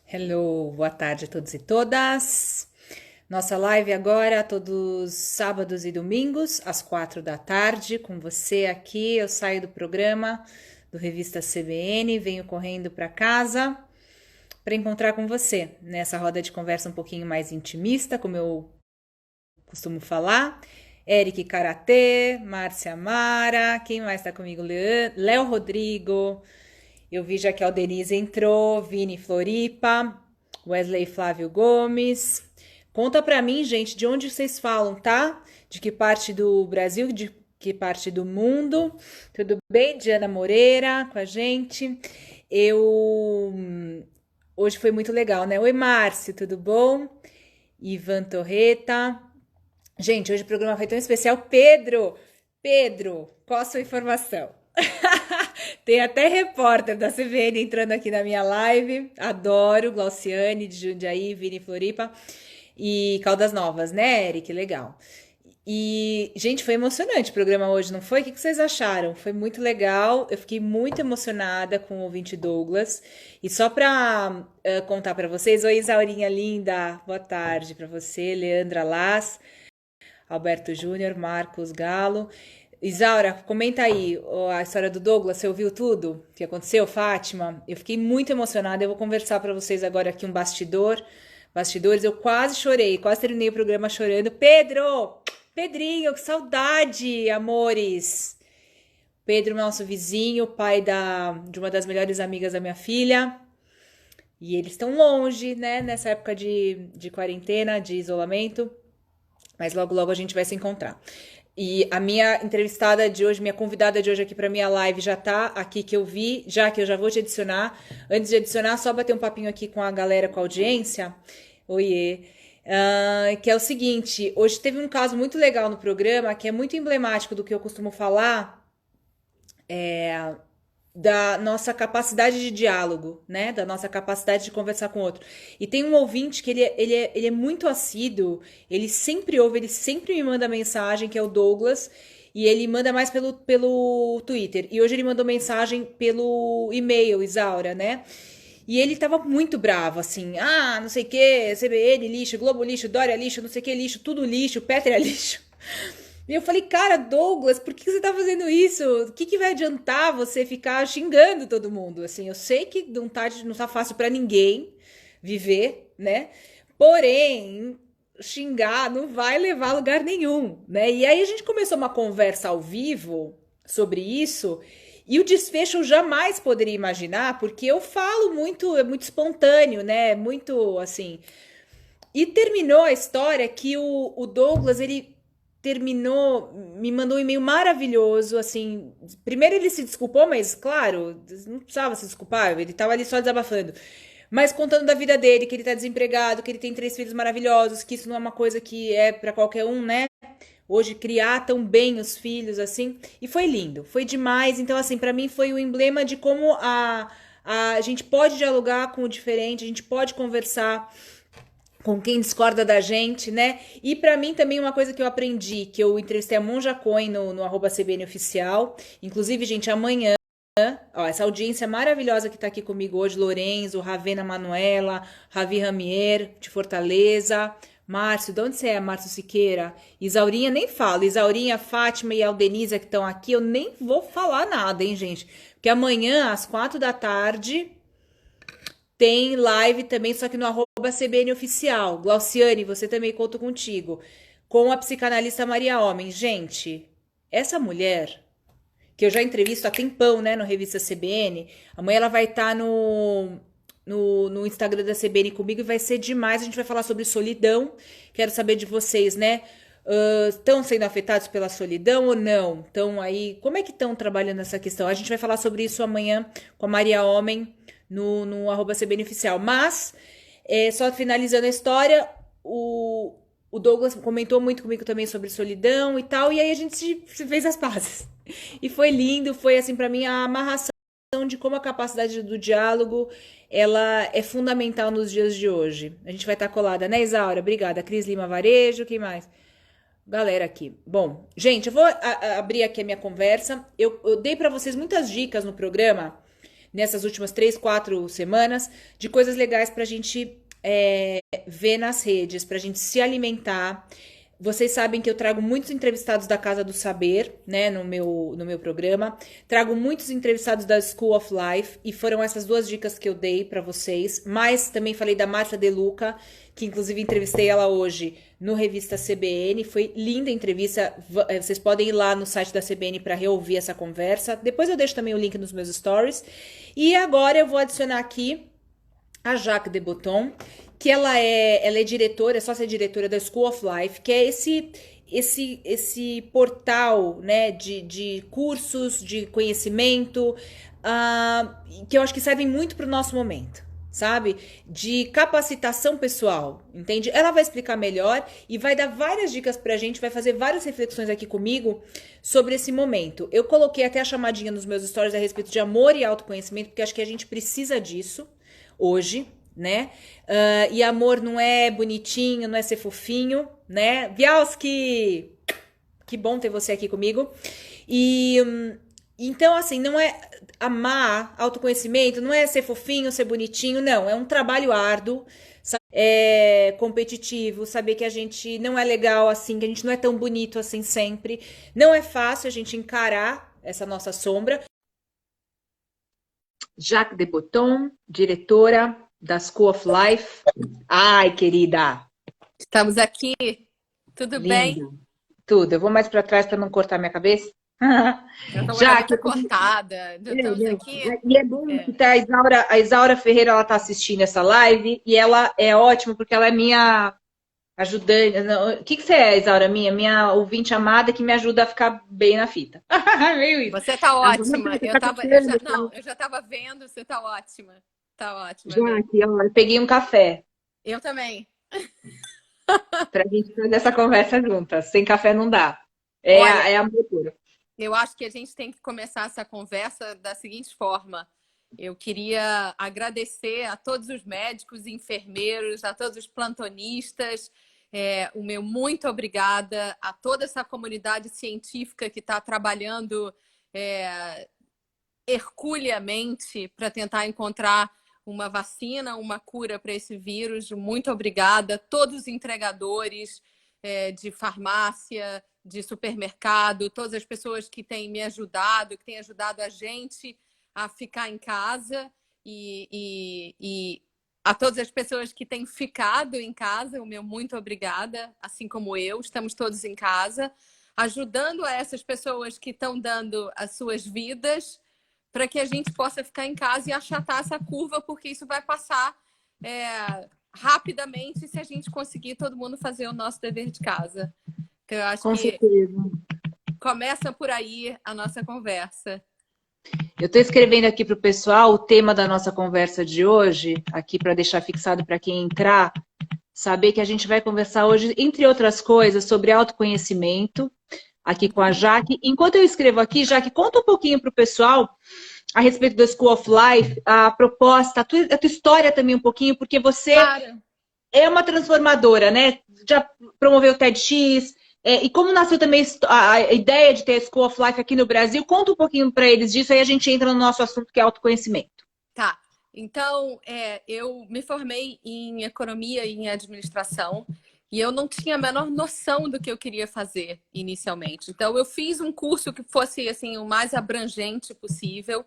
Hello, boa tarde a todos e todas. Nossa live agora, todos sábados e domingos, às 4 da tarde, com você aqui. Eu saio do programa do Revista CBN, venho correndo para casa para encontrar com você nessa roda de conversa um pouquinho mais intimista, como eu costumo falar. Eric Karatê, Márcia Mara, quem mais está comigo? Léo Rodrigo. Eu vi já que a Denise entrou, Vini Floripa, Wesley Flávio Gomes. Conta pra mim, gente, de onde vocês falam, tá? De que parte do Brasil, de que parte do mundo. Tudo bem? Diana Moreira com a gente. Eu. Hoje foi muito legal, né? Oi, Márcio, tudo bom? Ivan Torreta. Gente, hoje o programa foi tão especial. Pedro, qual a sua informação? Tem até repórter da CBN entrando aqui na minha live. Adoro. Glauciane de Jundiaí, Vini Floripa e Caldas Novas, né, Eric? Legal. E, gente, foi emocionante o programa hoje, não foi? O que vocês acharam? Foi muito legal. Eu fiquei muito emocionada com o ouvinte Douglas. E só para contar para vocês, oi, Isaurinha linda, boa tarde para você, Leandra Las, Alberto Júnior, Marcos Galo. Isaura, comenta aí a história do Douglas, você ouviu tudo que aconteceu, Fátima? Eu fiquei muito emocionada, eu vou conversar para vocês agora aqui um bastidores, eu quase chorei, quase terminei o programa chorando. Pedrinho, que saudade, amores. Pedro, nosso vizinho, pai de uma das melhores amigas da minha filha. E eles estão longe, né, nessa época de quarentena, de isolamento. Mas logo, logo a gente vai se encontrar. E a minha entrevistada de hoje, minha convidada de hoje aqui para minha live já tá aqui que eu vi, já que eu já vou te adicionar. Antes de adicionar, só bater um papinho aqui com a galera, com a audiência. Oiê. Que é o seguinte, hoje teve um caso muito legal no programa, que é muito emblemático do que eu costumo falar, da nossa capacidade de diálogo, né? Da nossa capacidade de conversar com o outro. E tem um ouvinte que ele é muito assíduo, ele sempre ouve, ele sempre me manda mensagem, que é o Douglas, e ele manda mais pelo Twitter. E hoje ele mandou mensagem pelo e-mail, Isaura, né? E ele tava muito bravo, assim, não sei o que, CBN lixo, Globo lixo, Dória lixo, não sei o que lixo, tudo lixo, Pétrea lixo. E eu falei, cara, Douglas, por que você tá fazendo isso? O que vai adiantar você ficar xingando todo mundo? Assim, eu sei que não tá fácil pra ninguém viver, né? Porém, xingar não vai levar a lugar nenhum, né? E aí a gente começou uma conversa ao vivo sobre isso, e o desfecho eu jamais poderia imaginar, porque eu falo muito, é muito espontâneo, né? Muito assim. E terminou a história que o Douglas, ele terminou, me mandou um e-mail maravilhoso, assim, primeiro ele se desculpou, mas claro, não precisava se desculpar, ele tava ali só desabafando, mas contando da vida dele, que ele tá desempregado, que ele tem 3 filhos maravilhosos, que isso não é uma coisa que é pra qualquer um, né? Hoje criar tão bem os filhos, assim, e foi lindo, foi demais, então assim, pra mim foi o emblema de como a gente pode dialogar com o diferente, a gente pode conversar com quem discorda da gente, né? E pra mim também uma coisa que eu aprendi, que eu entrevistei a Monja Coin no @CBN Oficial. Inclusive, gente, amanhã, ó, essa audiência maravilhosa que tá aqui comigo hoje, Lorenzo, Ravena Manuela, Ravi Ramier, de Fortaleza, Márcio, de onde você é, Márcio Siqueira? Isaurinha, nem falo. Isaurinha, Fátima e Aldenisa que estão aqui, eu nem vou falar nada, hein, gente? Porque amanhã, às 4 da tarde, tem live também, só que no @CBN Oficial. Glauciane, você também conto contigo. Com a psicanalista Maria Homem. Gente, essa mulher, que eu já entrevisto há tempão, né, no Revista CBN, amanhã ela vai estar no Instagram da CBN comigo e vai ser demais. A gente vai falar sobre solidão. Quero saber de vocês, né? Estão sendo afetados pela solidão ou não? Estão aí, como é que estão trabalhando essa questão? A gente vai falar sobre isso amanhã com a Maria Homem no @CBN Oficial. Mas, só finalizando a história, o Douglas comentou muito comigo também sobre solidão e tal, e aí a gente se fez as pazes. E foi lindo, foi assim pra mim a amarração de como a capacidade do diálogo ela é fundamental nos dias de hoje. A gente vai estar colada, né, Isaura? Obrigada. Cris Lima Varejo, quem mais? Galera aqui. Bom, gente, eu vou abrir aqui a minha conversa. Eu dei pra vocês muitas dicas no programa nessas últimas 3, 4 semanas, de coisas legais pra gente ver nas redes, pra gente se alimentar. Vocês sabem que eu trago muitos entrevistados da Casa do Saber, né, no meu programa. Trago muitos entrevistados da School of Life e foram essas duas dicas que eu dei para vocês. Mas também falei da Márcia De Luca, que inclusive entrevistei ela hoje no Revista CBN. Foi linda a entrevista. Vocês podem ir lá no site da CBN para reouvir essa conversa. Depois eu deixo também o link nos meus stories. E agora eu vou adicionar aqui a Jaque de Botton, que ela é diretora, é sócia diretora da School of Life, que é esse portal, né, de cursos, de conhecimento, que eu acho que servem muito para o nosso momento, sabe? De capacitação pessoal, entende? Ela vai explicar melhor e vai dar várias dicas pra gente, vai fazer várias reflexões aqui comigo sobre esse momento. Eu coloquei até a chamadinha nos meus stories a respeito de amor e autoconhecimento, porque acho que a gente precisa disso hoje, né? E amor não é bonitinho, não é ser fofinho, né? Bialski! Que bom ter você aqui comigo. E então, assim, não é amar autoconhecimento, não é ser fofinho, ser bonitinho, não. É um trabalho árduo, é competitivo, saber que a gente não é legal assim, que a gente não é tão bonito assim sempre. Não é fácil a gente encarar essa nossa sombra. Jaque de Botton, diretora da School of Life. Ai, querida. Estamos aqui. Tudo bem? Linda. Tudo. Eu vou mais para trás para não cortar minha cabeça. Eu tô com a Jaque, cabeça cortada. Estamos aqui. e é bom que tá a Isaura Ferreira, ela tá assistindo essa live e ela é ótima porque ela é minha ajudante. O que você é, Isaura? Minha ouvinte amada que me ajuda a ficar bem na fita. Meio isso. Você tá ótima. Eu já tava vendo, você tá ótima. Tá ótima. Jaque, ó, eu peguei um café. Eu também. Pra gente fazer essa conversa juntas. Sem café não dá. Olha, É a loucura. eu acho que a gente tem que começar essa conversa da seguinte forma. Eu queria agradecer a todos os médicos e enfermeiros, a todos os plantonistas. O meu muito obrigada a toda essa comunidade científica que está trabalhando herculeamente para tentar encontrar uma vacina, uma cura para esse vírus. Muito obrigada. Todos os entregadores de farmácia, de supermercado, todas as pessoas que têm me ajudado, que têm ajudado a gente a ficar em casa e a todas as pessoas que têm ficado em casa, o meu muito obrigada, assim como eu, estamos todos em casa, ajudando a essas pessoas que estão dando as suas vidas para que a gente possa ficar em casa e achatar essa curva, porque isso vai passar rapidamente se a gente conseguir todo mundo fazer o nosso dever de casa. Então, eu acho Com que certeza. começa por aí a nossa conversa. Eu estou escrevendo aqui para o pessoal o tema da nossa conversa de hoje, aqui para deixar fixado para quem entrar, saber que a gente vai conversar hoje, entre outras coisas, sobre autoconhecimento, aqui com a Jaque. Enquanto eu escrevo aqui, Jaque, conta um pouquinho para o pessoal a respeito da School of Life, a proposta, a tua história também um pouquinho, porque você é uma transformadora, né? Já promoveu o TEDx, e como nasceu também a ideia de ter a School of Life aqui no Brasil? Conta um pouquinho para eles disso, aí a gente entra no nosso assunto, que é autoconhecimento. Tá. Então, eu me formei em economia e em administração e eu não tinha a menor noção do que eu queria fazer inicialmente. Então, eu fiz um curso que fosse assim o mais abrangente possível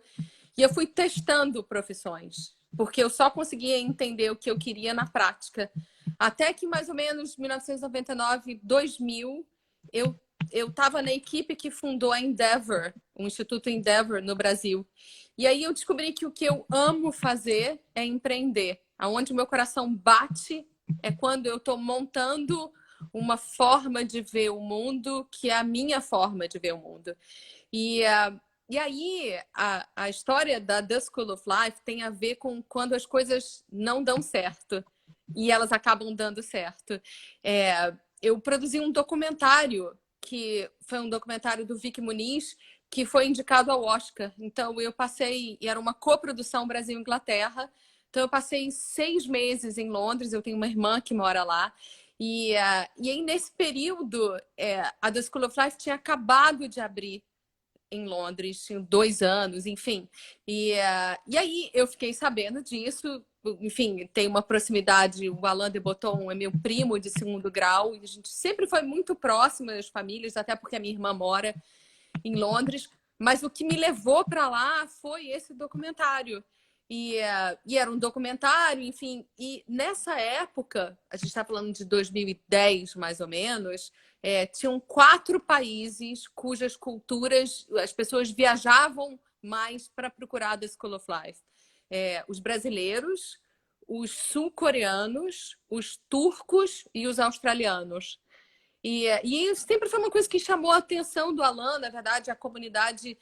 e eu fui testando profissões, porque eu só conseguia entender o que eu queria na prática. Até que mais ou menos 1999, 2000, eu estava na equipe que fundou a Endeavor, o Instituto Endeavor no Brasil. E aí eu descobri que o que eu amo fazer é empreender. Aonde o meu coração bate é quando eu estou montando uma forma de ver o mundo que é a minha forma de ver o mundo. E aí a história da The School of Life tem a ver com quando as coisas não dão certo e elas acabam dando certo. Eu produzi um documentário que foi um documentário do Vic Muniz, que foi indicado ao Oscar. Então, eu passei... E era uma coprodução Brasil-Inglaterra. Então, eu passei 6 meses em Londres. Eu tenho uma irmã que mora lá. E aí, nesse período, a The School of Life tinha acabado de abrir em Londres, tinha 2 anos, enfim. E aí eu fiquei sabendo disso. Enfim, tem uma proximidade. O Alain de Botton é meu primo de segundo grau, e a gente sempre foi muito próximo das famílias, até porque a minha irmã mora em Londres. Mas o que me levou para lá foi esse documentário. E era um documentário, enfim. E nessa época, a gente está falando de 2010, mais ou menos, tinham 4 países cujas culturas as pessoas viajavam mais para procurar The School of Life. Os brasileiros, os sul-coreanos, os turcos e os australianos. E sempre foi uma coisa que chamou a atenção do Alain. Na verdade, a comunidade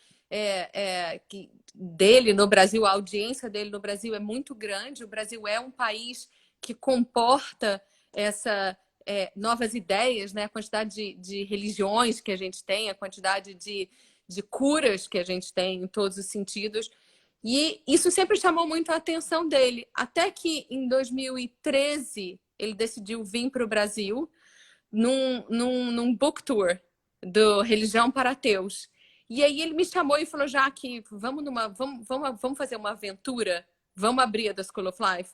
dele no Brasil, a audiência dele no Brasil é muito grande. O Brasil é um país que comporta novas ideias, né? A quantidade de religiões que a gente tem, a quantidade de curas que a gente tem em todos os sentidos. E isso sempre chamou muito a atenção dele. Até que em 2013 ele decidiu vir para o Brasil num book tour do Religião para Ateus. E aí ele me chamou e falou: Jaque, vamos fazer uma aventura? Vamos abrir a The School of Life?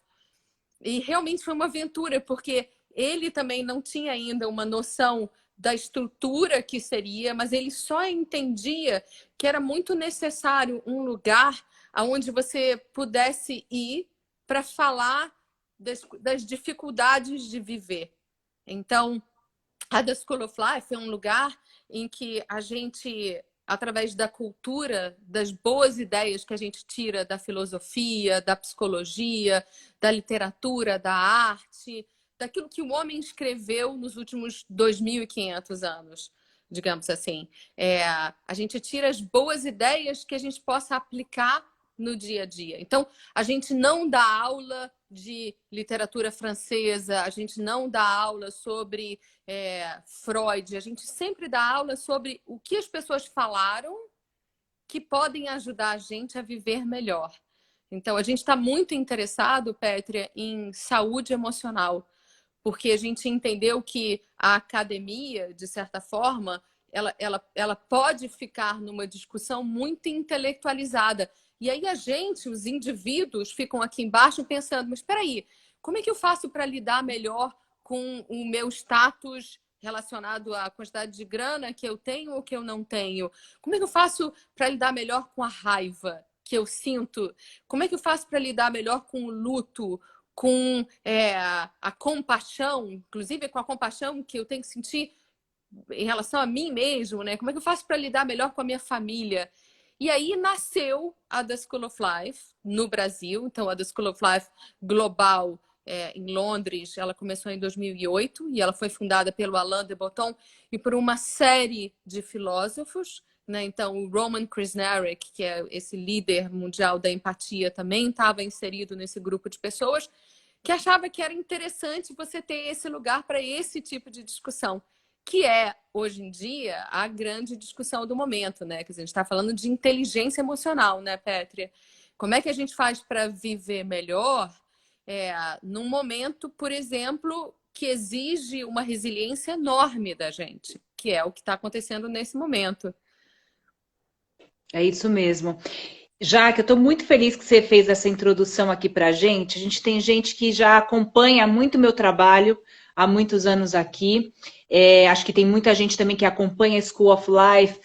E realmente foi uma aventura, porque ele também não tinha ainda uma noção da estrutura que seria, mas ele só entendia que era muito necessário um lugar onde você pudesse ir para falar das dificuldades de viver. Então, a The School of Life é um lugar em que a gente, através da cultura, das boas ideias que a gente tira da filosofia, da psicologia, da literatura, da arte, daquilo que o homem escreveu nos últimos 2.500 anos, digamos assim. A gente tira as boas ideias que a gente possa aplicar no dia a dia. Então, a gente não dá aula de literatura francesa, a gente não dá aula sobre Freud, a gente sempre dá aula sobre o que as pessoas falaram que podem ajudar a gente a viver melhor. Então, a gente está muito interessado, Pétria, em saúde emocional, porque a gente entendeu que a academia, de certa forma, ela pode ficar numa discussão muito intelectualizada. E aí a gente, os indivíduos, ficam aqui embaixo pensando: mas espera aí, como é que eu faço para lidar melhor com o meu status relacionado à quantidade de grana que eu tenho ou que eu não tenho? Como é que eu faço para lidar melhor com a raiva que eu sinto? Como é que eu faço para lidar melhor com o luto, com a compaixão, inclusive com a compaixão que eu tenho que sentir em relação a mim mesmo, né? Como é que eu faço para lidar melhor com a minha família? E aí nasceu a The School of Life no Brasil. Então, a The School of Life global em Londres, ela começou em 2008 e ela foi fundada pelo Alain de Botton e por uma série de filósofos, né? Então, o Roman Krznaric, que é esse líder mundial da empatia, também estava inserido nesse grupo de pessoas que achava que era interessante você ter esse lugar para esse tipo de discussão, que é, hoje em dia, a grande discussão do momento, né? Que a gente está falando de inteligência emocional, né, Pétria? Como é que a gente faz para viver melhor num momento, por exemplo, que exige uma resiliência enorme da gente, que é o que está acontecendo nesse momento. É isso mesmo. Já que eu estou muito feliz que você fez essa introdução aqui para a gente tem gente que já acompanha muito o meu trabalho há muitos anos aqui. Acho que tem muita gente também que acompanha a School of Life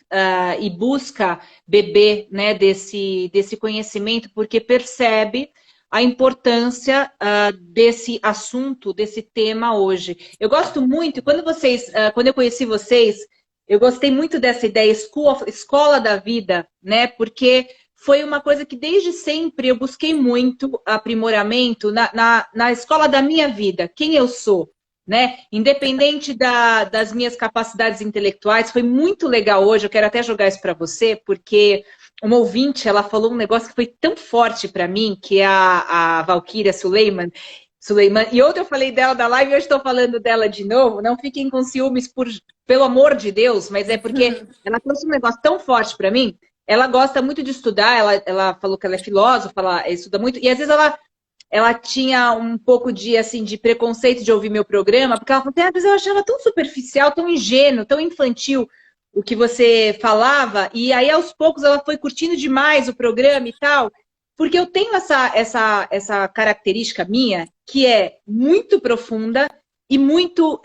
e busca beber, né, desse conhecimento, porque percebe a importância desse assunto, desse tema hoje. Eu gosto muito, quando eu conheci vocês, eu gostei muito dessa ideia, escola da vida, né? Porque foi uma coisa que desde sempre eu busquei muito aprimoramento na escola da minha vida, quem eu sou, né? Independente das minhas capacidades intelectuais, foi muito legal hoje, eu quero até jogar isso para você, porque uma ouvinte, ela falou um negócio que foi tão forte para mim, que é a Valquíria Suleiman, e ontem eu falei dela da live e hoje estou falando dela de novo. Não fiquem com ciúmes, pelo amor de Deus, mas é porque ela trouxe um negócio tão forte para mim. Ela gosta muito de estudar, ela falou que ela é filósofa, ela estuda muito, e às vezes ela tinha um pouco de preconceito de ouvir meu programa, porque ela falou: às vezes eu achava tão superficial, tão ingênuo, tão infantil o que você falava, e aí aos poucos ela foi curtindo demais o programa e tal, porque eu tenho essa característica minha, que é muito profunda e muito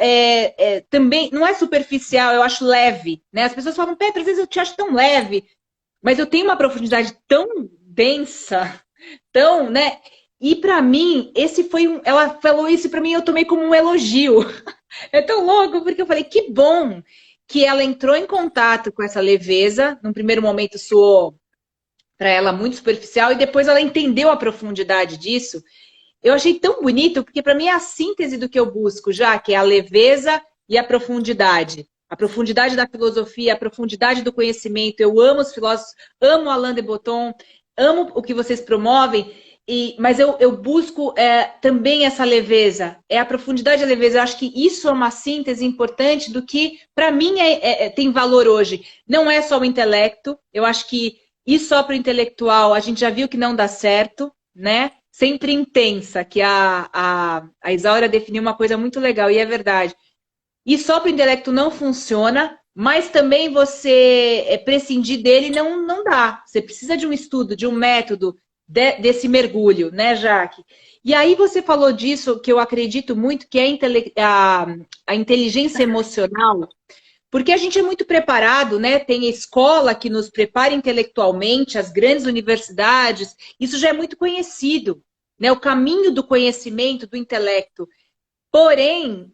também, não é superficial, eu acho leve, né? As pessoas falam, Petra, às vezes eu te acho tão leve, mas eu tenho uma profundidade tão densa, tão, né? E para mim, esse foi um. Ela falou isso para mim, eu tomei como um elogio. É tão louco, porque eu falei, que bom que ela entrou em contato com essa leveza. Num primeiro momento soou para ela muito superficial e depois ela entendeu a profundidade disso. Eu achei tão bonito, porque para mim é a síntese do que eu busco já, que é a leveza e a profundidade. A profundidade da filosofia, a profundidade do conhecimento. Eu amo os filósofos, amo Alain de Botton, amo o que vocês promovem, mas eu busco também essa leveza, é a profundidade e a leveza. Eu acho que isso é uma síntese importante do que, para mim, tem valor hoje. Não é só o intelecto, eu acho que ir só para o intelectual, a gente já viu que não dá certo, né? Sempre intensa, que a Isaura definiu uma coisa muito legal, e é verdade. E só para o intelecto não funciona, mas também você prescindir dele não dá. Você precisa de um estudo, de um método, desse mergulho, né, Jaque? E aí você falou disso, que eu acredito muito, que é a inteligência emocional, porque a gente é muito preparado, né? Tem a escola que nos prepara intelectualmente, as grandes universidades, isso já é muito conhecido, né? O caminho do conhecimento, do intelecto. Porém,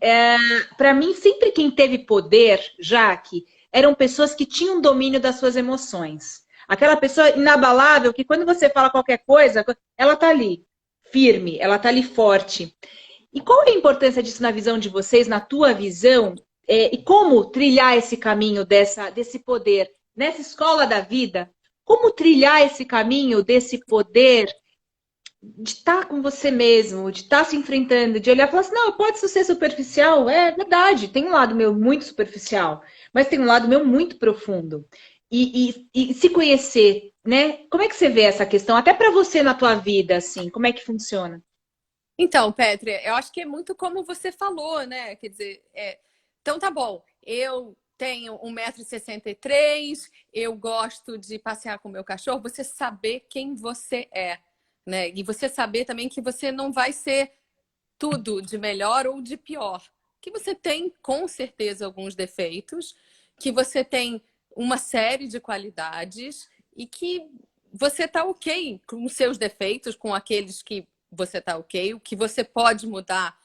para mim, sempre quem teve poder, Jaque, eram pessoas que tinham domínio das suas emoções. Aquela pessoa inabalável que quando você fala qualquer coisa, ela tá ali, firme, ela tá ali forte. E qual é a importância disso na visão de vocês, na tua visão? E como trilhar esse caminho desse poder? Nessa escola da vida, como trilhar esse caminho desse poder de estar com você mesmo, de estar se enfrentando, de olhar e falar assim, não, pode ser superficial, é verdade, tem um lado meu muito superficial, mas tem um lado meu muito profundo. E se conhecer, né? Como é que você vê essa questão? Até para você na tua vida, assim, como é que funciona? Então, Petri, eu acho que é muito como você falou, né? Quer dizer, então tá bom, eu tenho 1,63 m, eu gosto de passear com o meu cachorro, você saber quem você é, né? E você saber também que você não vai ser tudo de melhor ou de pior. Que você tem, com certeza, alguns defeitos, que você tem uma série de qualidades e que você tá ok com os seus defeitos, com aqueles que você tá ok, o que você pode mudar.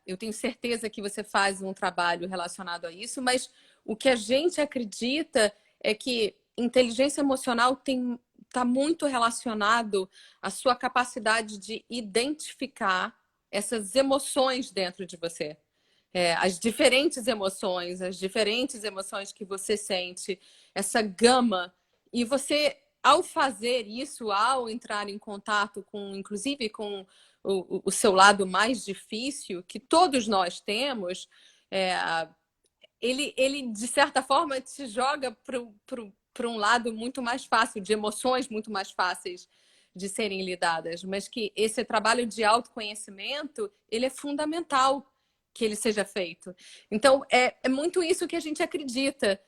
Eu tenho certeza que você faz um trabalho relacionado a isso, mas o que a gente acredita é que inteligência emocional está muito relacionado à sua capacidade de identificar essas emoções dentro de você. As diferentes emoções que você sente, essa gama. E você, ao fazer isso, ao entrar em contato com, inclusive com o seu lado mais difícil, que todos nós temos, ele de certa forma, te joga para um lado muito mais fácil, de emoções muito mais fáceis de serem lidadas, mas que esse trabalho de autoconhecimento, ele é fundamental que ele seja feito. Então, é muito isso que a gente acredita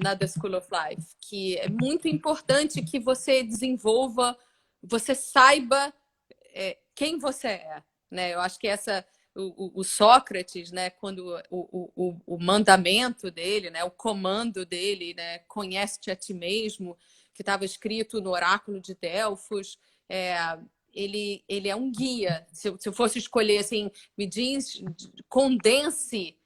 na The School of Life, que é muito importante que você desenvolva, você saiba quem você é, né? Eu acho que o Sócrates, né, quando o mandamento dele, né, o comando dele, né, conhece-te a ti mesmo, que estava escrito no oráculo de Delfos, ele é um guia. Se eu fosse escolher assim, me diz, condense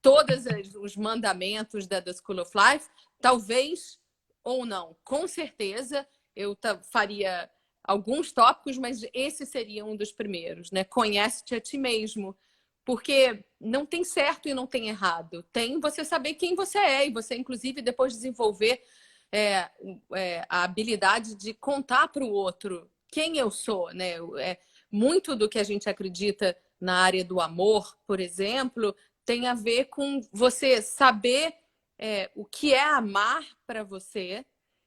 todos os mandamentos da School of Life, talvez ou não, com certeza eu faria alguns tópicos, mas esse seria um dos primeiros, né? Conhece-te a ti mesmo. Porque não tem certo e não tem errado. Tem você saber quem você é e você, inclusive, depois desenvolver a habilidade de contar para o outro quem eu sou, né? Muito do que a gente acredita na área do amor, por exemplo, tem a ver com você saber o que é amar para você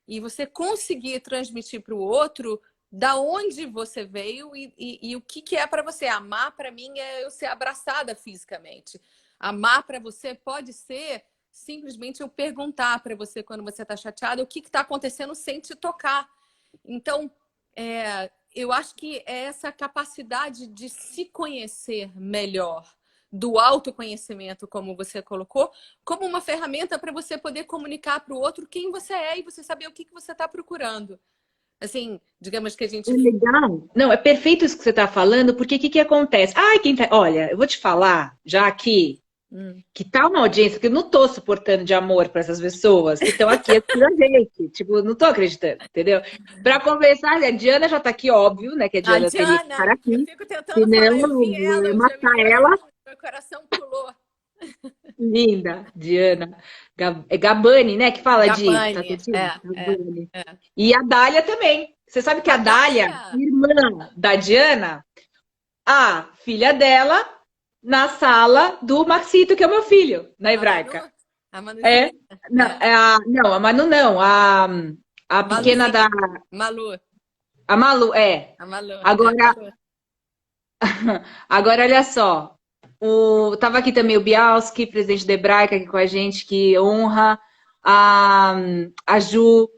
e você conseguir transmitir para o outro da onde você veio e o que é para você. Amar, para mim, é eu ser abraçada fisicamente. Amar para você pode ser simplesmente eu perguntar para você quando você está chateada o que está acontecendo sem te tocar. Então, eu acho que é essa capacidade de se conhecer melhor, do autoconhecimento, como você colocou, como uma ferramenta para você poder comunicar para o outro quem você é e você saber o que você está procurando. Assim, digamos que a É gente... legal. Não, é perfeito isso que você está falando, porque o que acontece? Ai, olha, eu vou te falar, já aqui, que tá uma audiência que eu não tô suportando de amor para essas pessoas que estão aqui assistindo a gente. Tipo, não tô acreditando, entendeu? Para conversar, a Diana já tá aqui, óbvio, né? Que a A Diana teria que estar Diana, eu aqui. fico tentando Senão, falar, eu vi eu ela, ia eu já, matar ela. meu coração pulou. Linda, Diana. É Gabani, né? Que fala de Gabani, tatuagem? Gabani. é. E a Dália também. Você sabe que a A Dália, Dália, irmã da Diana, a filha dela, na sala do Maxito, que é o meu filho, na a Manu, hebraica. a É. Manuzinha, Não, não, a Manu não. A pequena da. Maluzinha, Malu, A Malu, é. a Malu, Agora, Malu. agora olha só. Tava aqui também o Bialski, presidente da Hebraica, aqui com a gente, que honra. A, a Ju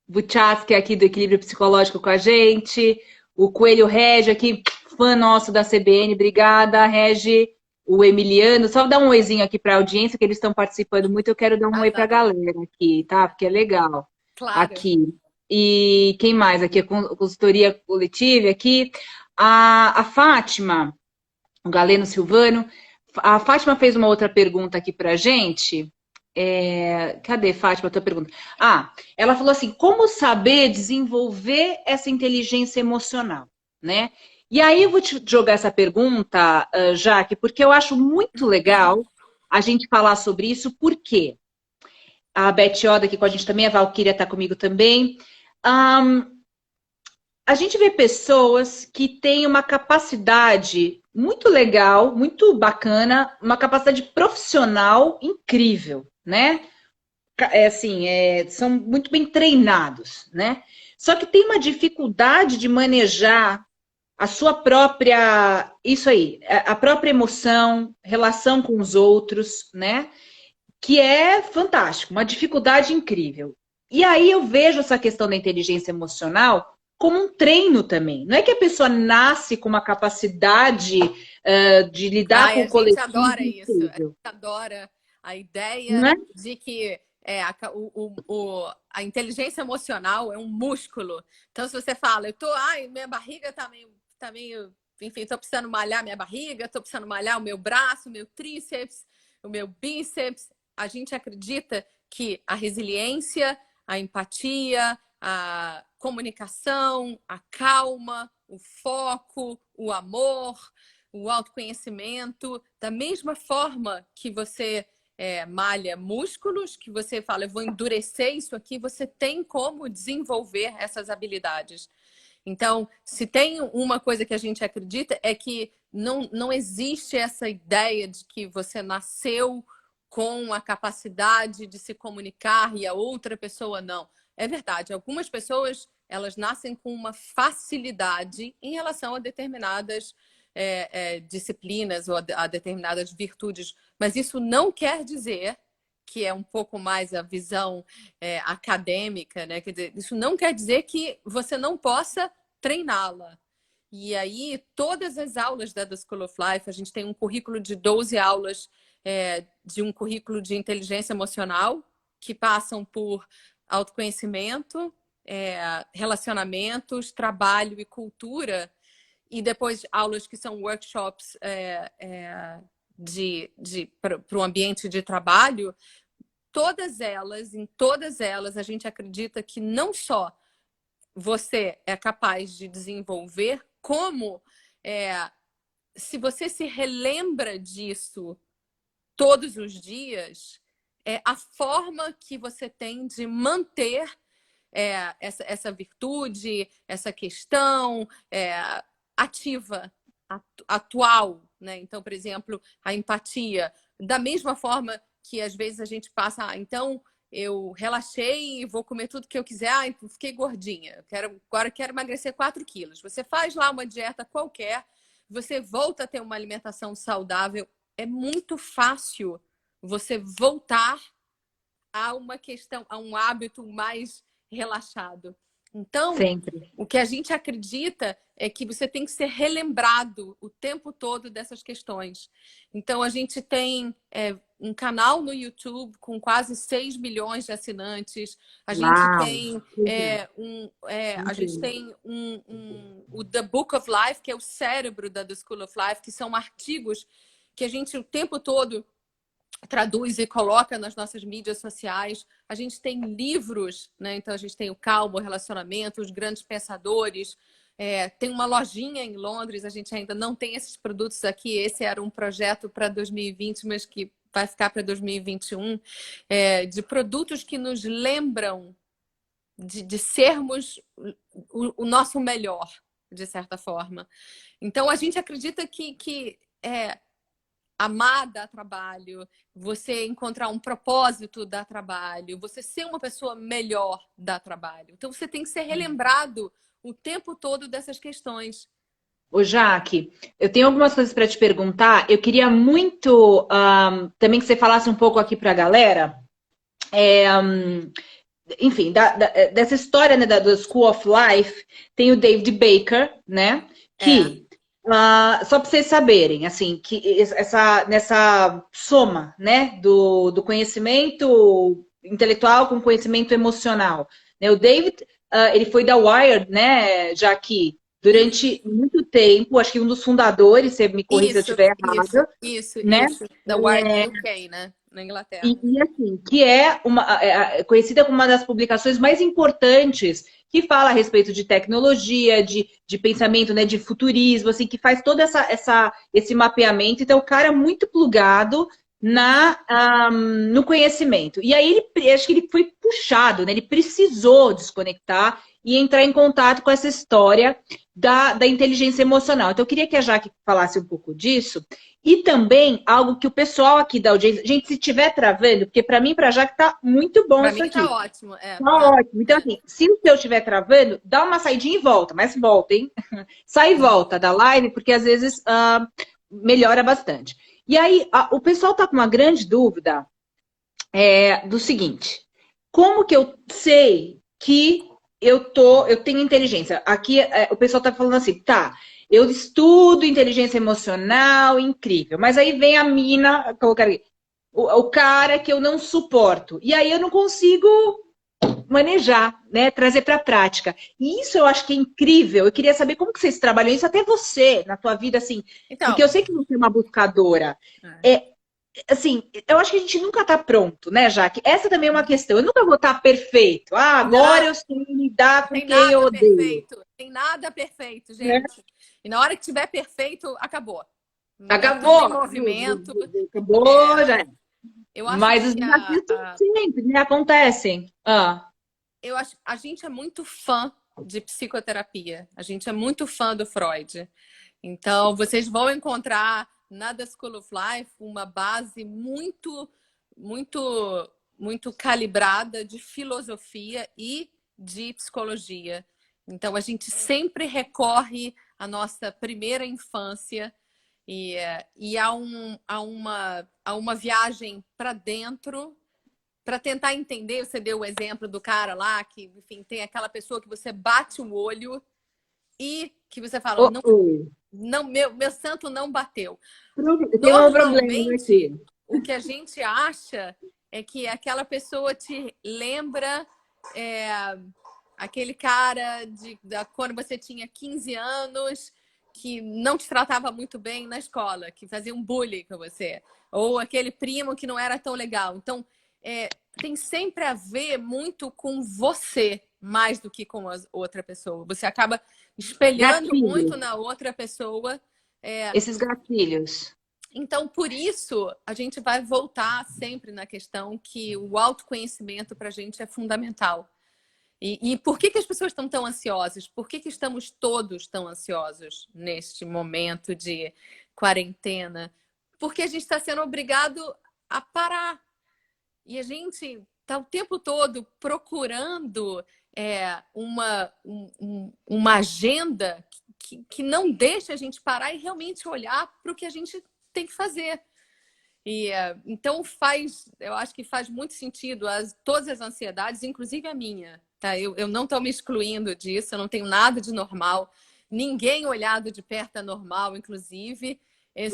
Buchaski, aqui do Equilíbrio Psicológico, com a gente. O Coelho Regi, aqui, fã nosso da CBN. Obrigada, Regi. O Emiliano. Só dar um oizinho aqui para a audiência, que eles estão participando muito. Eu quero dar um oi para a Arrasado. galera aqui, tá? Porque é legal. Claro. Aqui. E quem mais aqui? A consultoria coletiva aqui. A Fátima, o Galeno Silvano. A Fátima fez uma outra pergunta aqui pra gente. Cadê, Fátima, a tua pergunta? Ela falou assim, como saber desenvolver essa inteligência emocional, né? E aí eu vou te jogar essa pergunta, Jaque, porque eu acho muito legal a gente falar sobre isso, porque a Beth Oda aqui com a gente também, a Valquíria está comigo também. A gente vê pessoas que têm uma capacidade muito legal, muito bacana, uma capacidade profissional incrível, né? Assim, são muito bem treinados, né? Só que tem uma dificuldade de manejar a sua própria, isso aí, a própria emoção, relação com os outros, né? Que é fantástico, uma dificuldade incrível. E aí eu vejo essa questão da inteligência emocional como um treino também. Não é que a pessoa nasce com uma capacidade de lidar Ai, com a o gente coletivo adora isso. A gente incrível, adora a não ideia é? de que a inteligência emocional é um músculo. Então, se você fala, minha barriga tá meio, enfim, tô precisando malhar minha barriga, tô precisando malhar o meu braço, o meu tríceps, o meu bíceps. A gente acredita que a resiliência, a empatia, a comunicação, a calma, o foco, o amor, o autoconhecimento, da mesma forma que você malha músculos, que você fala, eu vou endurecer isso aqui, você tem como desenvolver essas habilidades. Então, se tem uma coisa que a gente acredita é que não existe essa ideia de que você nasceu com a capacidade de se comunicar e a outra pessoa não. É verdade, algumas pessoas elas nascem com uma facilidade em relação a determinadas disciplinas ou a determinadas virtudes, mas isso não quer dizer que é um pouco mais a visão acadêmica, né? Quer dizer, isso não quer dizer que você não possa treiná-la. E aí, todas as aulas da The School of Life, a gente tem um currículo de 12 aulas de um currículo de inteligência emocional, que passam por autoconhecimento, relacionamentos, trabalho e cultura, e depois aulas que são workshops para o ambiente de trabalho. Em todas elas, a gente acredita que não só você é capaz de desenvolver, como se você se relembra disso todos os dias, a forma que você tem de manter essa virtude, essa questão ativa, atual, né? Então, por exemplo, a empatia. Da mesma forma que às vezes a gente passa, então eu relaxei e vou comer tudo que eu quiser, fiquei gordinha, agora quero emagrecer 4 quilos. Você faz lá uma dieta qualquer, você volta a ter uma alimentação saudável, é muito fácil você voltar a uma questão, a um hábito mais relaxado. Então, Sempre. o que a gente acredita é que você tem que ser relembrado o tempo todo dessas questões. Então, a gente tem um canal no YouTube com quase 6 milhões de assinantes. A gente Uau! tem, Incrível. o The Book of Life, que é o cérebro da The School of Life, que são artigos que a gente o tempo todo traduz e coloca nas nossas mídias sociais. A gente tem livros, né? Então a gente tem o Calmo, o Relacionamento, os Grandes Pensadores. Tem uma lojinha em Londres, a gente ainda não tem esses produtos aqui. Esse era um projeto para 2020, mas que vai ficar para 2021, de produtos que nos lembram de sermos o nosso melhor, de certa forma. Então a gente acredita que amar dá trabalho, você encontrar um propósito dá trabalho, você ser uma pessoa melhor dá trabalho. Então você tem que ser relembrado o tempo todo dessas questões. Ô, Jaque, eu tenho algumas coisas para te perguntar. Eu queria muito também que você falasse um pouco aqui para a galera. Enfim, dessa história, né, do School of Life, tem o David Baker, né? Que, só para vocês saberem, assim, que nessa soma, né, do conhecimento intelectual com conhecimento emocional, né? O David, ele foi da Wired, né, já que durante muito tempo, acho que um dos fundadores, você me corrija se eu estiver errada, né? Isso. Da Wired UK, né? Na Inglaterra. Assim, que é conhecida como uma das publicações mais importantes que fala a respeito de tecnologia, de pensamento, né, de futurismo, assim, que faz todo esse mapeamento. Então, o cara é muito plugado no conhecimento. E aí, acho que ele foi puxado, né, ele precisou desconectar e entrar em contato com essa história da inteligência emocional. Então, eu queria que a Jaque falasse um pouco disso. E também algo que o pessoal aqui da audiência... Gente, se estiver travando, porque para mim e para a Jaque tá muito bom Para isso mim aqui. tá ótimo. Tá ótimo. Então, assim, se o seu estiver travando, dá uma saidinha e volta. Mas volta, hein? Sai e volta da live, porque às vezes melhora bastante. E aí, o pessoal tá com uma grande dúvida do seguinte. Como que eu sei que eu tenho inteligência? Aqui o pessoal tá falando assim, tá, eu estudo inteligência emocional, incrível. Mas aí vem a mina, colocar aqui, o cara que eu não suporto. E aí eu não consigo manejar, né? Trazer para a prática. E isso eu acho que é incrível. Eu queria saber como que vocês trabalham isso, até você, na tua vida, assim. Então, Porque eu sei que você é uma buscadora. Assim, eu acho que a gente nunca está pronto, né, Jaque? Essa também é uma questão. Eu nunca vou estar perfeito. Agora eu sei lidar com tem quem eu nada odeio. perfeito. Tem nada perfeito, Né? gente. E na hora que tiver perfeito, acabou. É tudo em Acabou. movimento. Acabou, já. Eu acho Mas os que desafios sempre, né? Acontecem. a gente é muito fã de psicoterapia. A gente é muito fã do Freud. Então, vocês vão encontrar na The School of Life uma base muito calibrada de filosofia e de psicologia. Então, a gente sempre recorre à nossa primeira infância e a uma viagem para dentro para tentar entender. Você deu o exemplo do cara lá que, enfim, tem aquela pessoa que você bate o olho e que você fala, não, meu santo não bateu. Tem um problema Normalmente, aqui. o que a gente acha é que aquela pessoa te lembra aquele cara quando você tinha 15 anos que não te tratava muito bem na escola, que fazia um bullying com você. Ou aquele primo que não era tão legal. Então, tem sempre a ver muito com você, mais do que com a outra pessoa. Você acaba espelhando muito na outra pessoa. Esses gatilhos. Então, por isso, a gente vai voltar sempre na questão que o autoconhecimento para a gente é fundamental. E por que as pessoas estão tão ansiosas? Por que estamos todos tão ansiosos neste momento de quarentena? Porque a gente está sendo obrigado a parar. E a gente está o tempo todo procurando uma agenda que não deixa a gente parar e realmente olhar para o que a gente tem que fazer. Então eu acho que faz muito sentido todas as ansiedades, inclusive a minha, tá? Eu não estou me excluindo disso, eu não tenho nada de normal. Ninguém olhado de perto é normal, inclusive.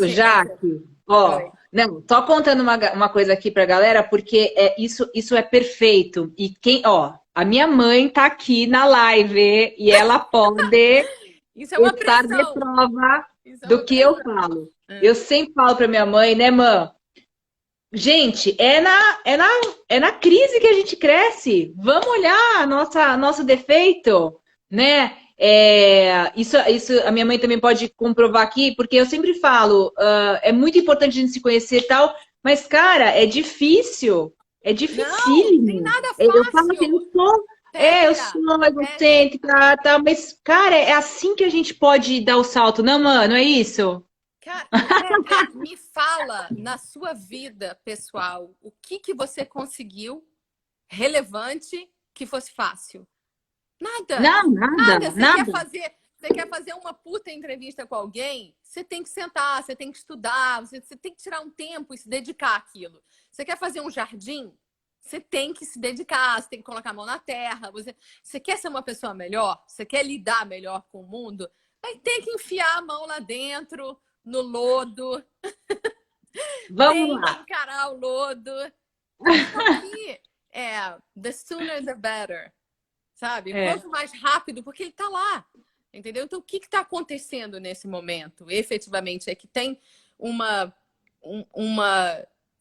Jaque, ó, Oi. não, só contando uma coisa aqui pra galera, porque isso é perfeito. E quem, ó, a minha mãe tá aqui na live e ela pode Isso é uma estar de pressão. prova Isso é do uma que eu pressão. falo. Eu sempre falo pra minha mãe, né, mãe? Gente, é na crise que a gente cresce. Vamos olhar nosso defeito, né? Isso a minha mãe também pode comprovar aqui, porque eu sempre falo, é muito importante a gente se conhecer e tal, mas, cara, é difícil. É Não, tem dificílimo. nada Eu falo assim, fácil. eu Pétrea, sou Pétrea. egocêntrica, tá, mas, cara, é assim que a gente pode dar o salto, não, mano? É isso? Cara, Pétrea, me fala na sua vida pessoal o que você conseguiu relevante que fosse fácil. Nada, Não, nada, nada. nada. Você quer fazer uma puta entrevista com alguém? Você tem que sentar, você tem que estudar, você tem que tirar um tempo e se dedicar àquilo. Você quer fazer um jardim? Você tem que se dedicar, você tem que colocar a mão na terra. Você quer ser uma pessoa melhor? Você quer lidar melhor com o mundo? Vai ter que enfiar a mão lá dentro, no lodo, Vamos tem que lá. encarar o lodo. Só que the sooner the better. Sabe? É. Quanto mais rápido, porque ele está lá. Entendeu? Então, o que está acontecendo nesse momento? Efetivamente, é que tem uma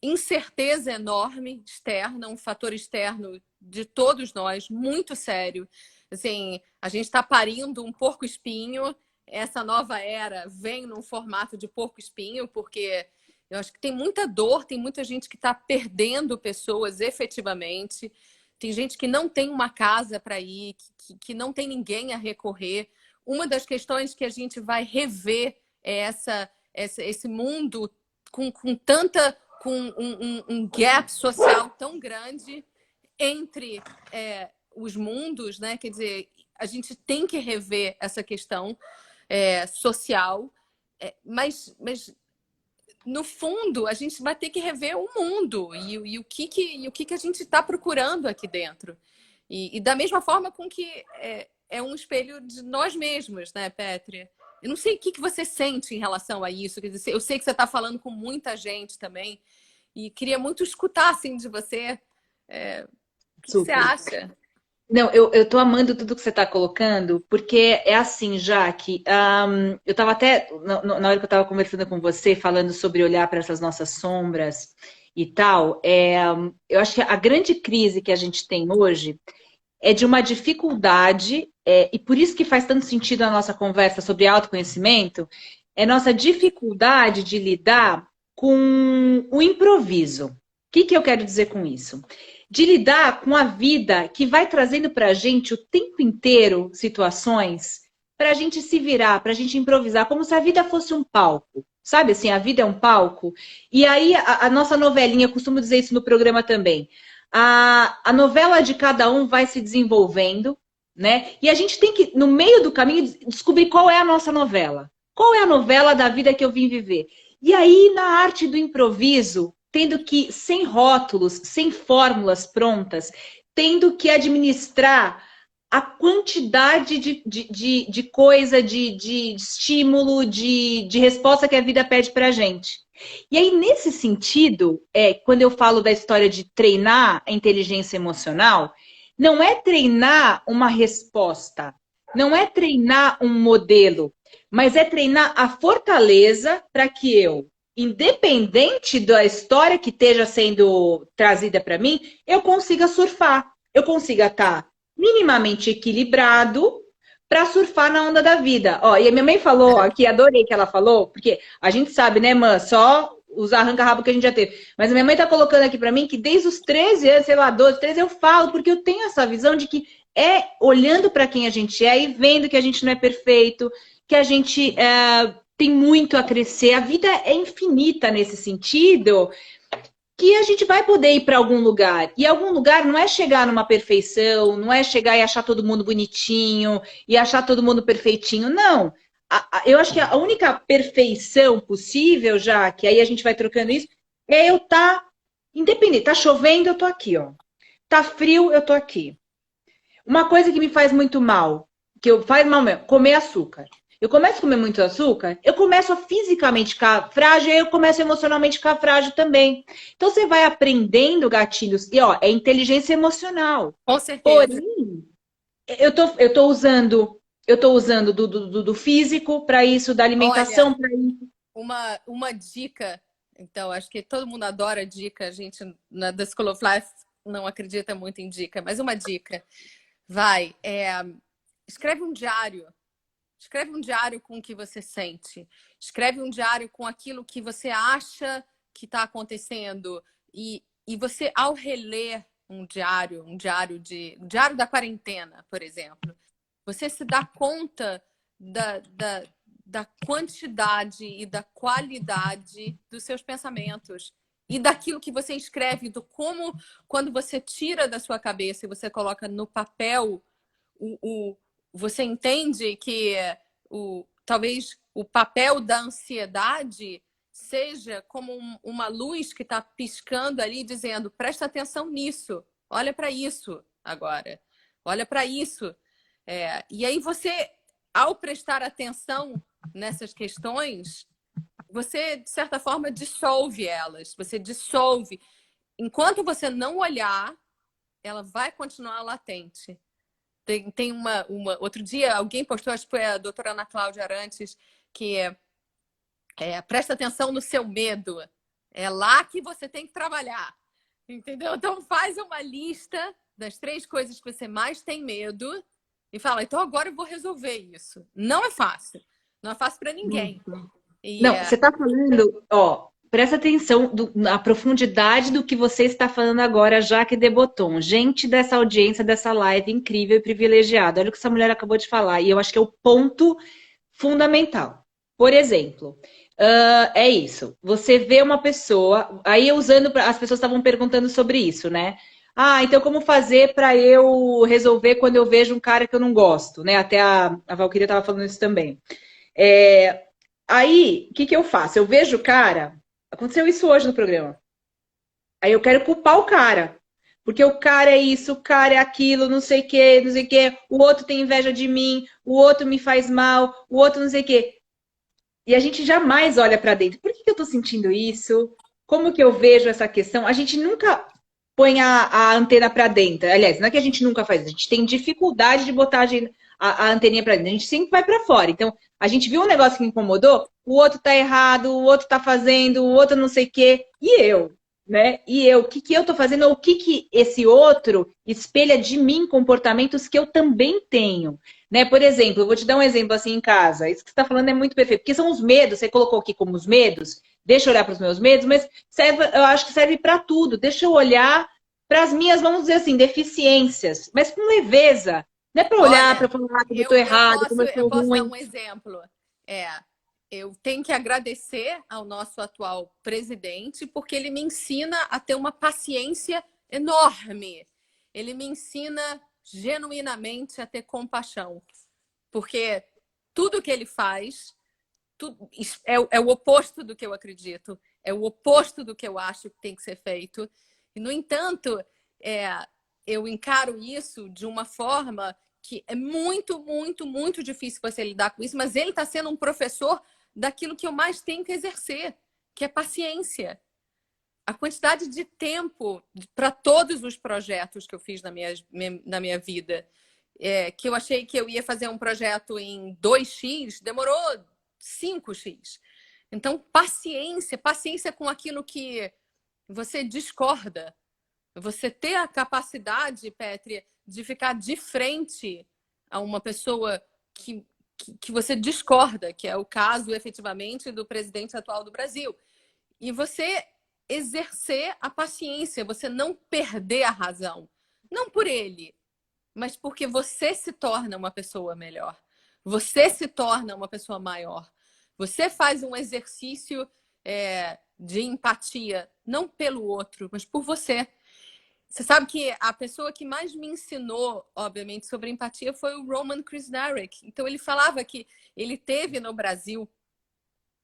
incerteza enorme externa, um fator externo de todos nós, muito sério. Assim, a gente está parindo um porco-espinho. Essa nova era vem num formato de porco-espinho, porque eu acho que tem muita dor, tem muita gente que está perdendo pessoas efetivamente. Tem gente que não tem uma casa para ir, que não tem ninguém a recorrer. Uma das questões que a gente vai rever é esse mundo com um gap social tão grande entre os mundos, né? Quer dizer, a gente tem que rever essa questão social, mas no fundo, a gente vai ter que rever o mundo e o que a gente está procurando aqui dentro. E da mesma forma com que é um espelho de nós mesmos, né, Pétria? Eu não sei o que você sente em relação a isso. Quer dizer, eu sei que você está falando com muita gente também e queria muito escutar assim, de você. O que você Super. acha? Não, eu tô amando tudo que você tá colocando, porque é assim, Jaque, eu tava até, na hora que eu tava conversando com você, falando sobre olhar para essas nossas sombras e tal, eu acho que a grande crise que a gente tem hoje é de uma dificuldade, e por isso que faz tanto sentido a nossa conversa sobre autoconhecimento, é nossa dificuldade de lidar com o improviso. O que eu quero dizer com isso? De lidar com a vida que vai trazendo para a gente o tempo inteiro situações para a gente se virar, para a gente improvisar, como se a vida fosse um palco. Sabe assim, a vida é um palco. E aí a nossa novelinha, eu costumo dizer isso no programa também. A novela de cada um vai se desenvolvendo, né? E a gente tem que, no meio do caminho, descobrir qual é a nossa novela. Qual é a novela da vida que eu vim viver? E aí, na arte do improviso, tendo que, sem rótulos, sem fórmulas prontas, tendo que administrar a quantidade de coisa, de estímulo, de resposta que a vida pede para a gente. E aí, nesse sentido, quando eu falo da história de treinar a inteligência emocional, não é treinar uma resposta, não é treinar um modelo, mas é treinar a fortaleza para que eu, independente da história que esteja sendo trazida para mim, eu consiga surfar, eu consiga estar minimamente equilibrado para surfar na onda da vida. Ó, e a minha mãe falou aqui, adorei que ela falou, porque a gente sabe, né, mãe, só os arranca-rabo que a gente já teve. Mas a minha mãe tá colocando aqui para mim que desde os 13 anos, sei lá, 12, 13, eu falo, porque eu tenho essa visão de que olhando para quem a gente é e vendo que a gente não é perfeito, que a gente tem muito a crescer. A vida é infinita nesse sentido, que a gente vai poder ir para algum lugar. E algum lugar não é chegar numa perfeição, não é chegar e achar todo mundo bonitinho e achar todo mundo perfeitinho. Não. Eu acho que a única perfeição possível, já que aí a gente vai trocando isso, É eu tá independente. Tá chovendo, eu tô aqui, ó. Tá frio, eu tô aqui. Uma coisa que me faz muito mal, que eu faz mal mesmo, comer açúcar. Eu começo a comer muito açúcar, eu começo a fisicamente ficar frágil, e eu começo a emocionalmente ficar frágil também. Então você vai aprendendo gatilhos, e ó, é inteligência emocional. Com certeza. Porém, eu tô usando do físico para isso, da Olha, alimentação para isso. uma dica, então, acho que todo mundo adora dica, a gente na The School of Life não acredita muito em dica, mas uma dica, vai, escreve um diário. Escreve um diário com o que você sente. Escreve um diário com aquilo que você acha que está acontecendo. E você, ao reler um diário da quarentena, por exemplo, você se dá conta da quantidade e da qualidade dos seus pensamentos. E daquilo que você escreve, do como, quando você tira da sua cabeça e você coloca no papel, o, você entende que talvez o papel da ansiedade seja como uma luz que está piscando ali, dizendo: presta atenção nisso, olha para isso agora, olha para isso. E aí você, ao prestar atenção nessas questões, você, de certa forma, dissolve elas. Você dissolve. Enquanto você não olhar, ela vai continuar latente. Tem outro dia, alguém postou, acho que foi a doutora Ana Cláudia Arantes, que presta atenção no seu medo. É lá que você tem que trabalhar. Entendeu? Então faz uma lista das 3 coisas que você mais tem medo e fala, então agora eu vou resolver isso. Não é fácil. Não é fácil para ninguém. E, Não, você está falando, ó, presta atenção na profundidade do que você está falando agora, Jaque de Botton. Gente dessa audiência, dessa live incrível e privilegiada. Olha o que essa mulher acabou de falar. E eu acho que é o ponto fundamental. Por exemplo, é isso. Você vê uma pessoa, aí usando, as pessoas estavam perguntando sobre isso, né? Ah, então como fazer para eu resolver quando eu vejo um cara que eu não gosto, né? Até a Valquíria estava falando isso também. É, aí, o que que eu faço? Eu vejo o cara, aconteceu isso hoje no programa. Aí eu quero culpar o cara. Porque o cara é isso, o cara é aquilo, não sei o que, não sei o que. O outro tem inveja de mim, o outro me faz mal, o outro não sei o que. E a gente jamais olha para dentro. Por que que eu tô sentindo isso? Como que eu vejo essa questão? A gente nunca põe a antena para dentro. Aliás, não é que a gente nunca faz, a gente tem dificuldade de botar a anteninha para dentro. A gente sempre vai para fora. Então, a gente viu um negócio que incomodou, o outro tá errado, o outro tá fazendo, o outro não sei o quê. E eu? Né? E eu, o que que eu tô fazendo? Ou o que que esse outro espelha de mim comportamentos que eu também tenho? Né? Por exemplo, eu vou te dar um exemplo assim em casa. Isso que você está falando é muito perfeito, porque são os medos. Você colocou aqui como os medos. Deixa eu olhar para os meus medos, mas serve, eu acho que serve para tudo. Deixa eu olhar para as minhas, vamos dizer assim, deficiências, mas com leveza. Não é para olhar para olha, falar como eu estou errado, como eu eu sou posso dar ruim. um exemplo. É, eu tenho que agradecer ao nosso atual presidente, porque ele me ensina a ter uma paciência enorme. Ele me ensina genuinamente a ter compaixão. Porque tudo que ele faz é o oposto do que eu acredito, é o oposto do que eu acho que tem que ser feito. E, no entanto, é, eu encaro isso de uma forma que é muito, muito, muito difícil você lidar com isso, mas ele está sendo um professor daquilo que eu mais tenho que exercer, que é paciência. A quantidade de tempo para todos os projetos que eu fiz na minha vida, que eu achei que eu ia fazer um projeto em 2x, demorou 5x. Então, paciência com aquilo que você discorda. Você ter a capacidade, Petri, de ficar de frente a uma pessoa que você discorda, que é o caso, efetivamente, do presidente atual do Brasil. E você exercer a paciência, você não perder a razão. Não por ele, mas porque você se torna uma pessoa melhor. Você se torna uma pessoa maior. Você faz um exercício de empatia, não pelo outro, mas por você. Você sabe que a pessoa que mais me ensinou, obviamente, sobre empatia foi o Roman Krznaric. Então, ele falava que ele teve no Brasil,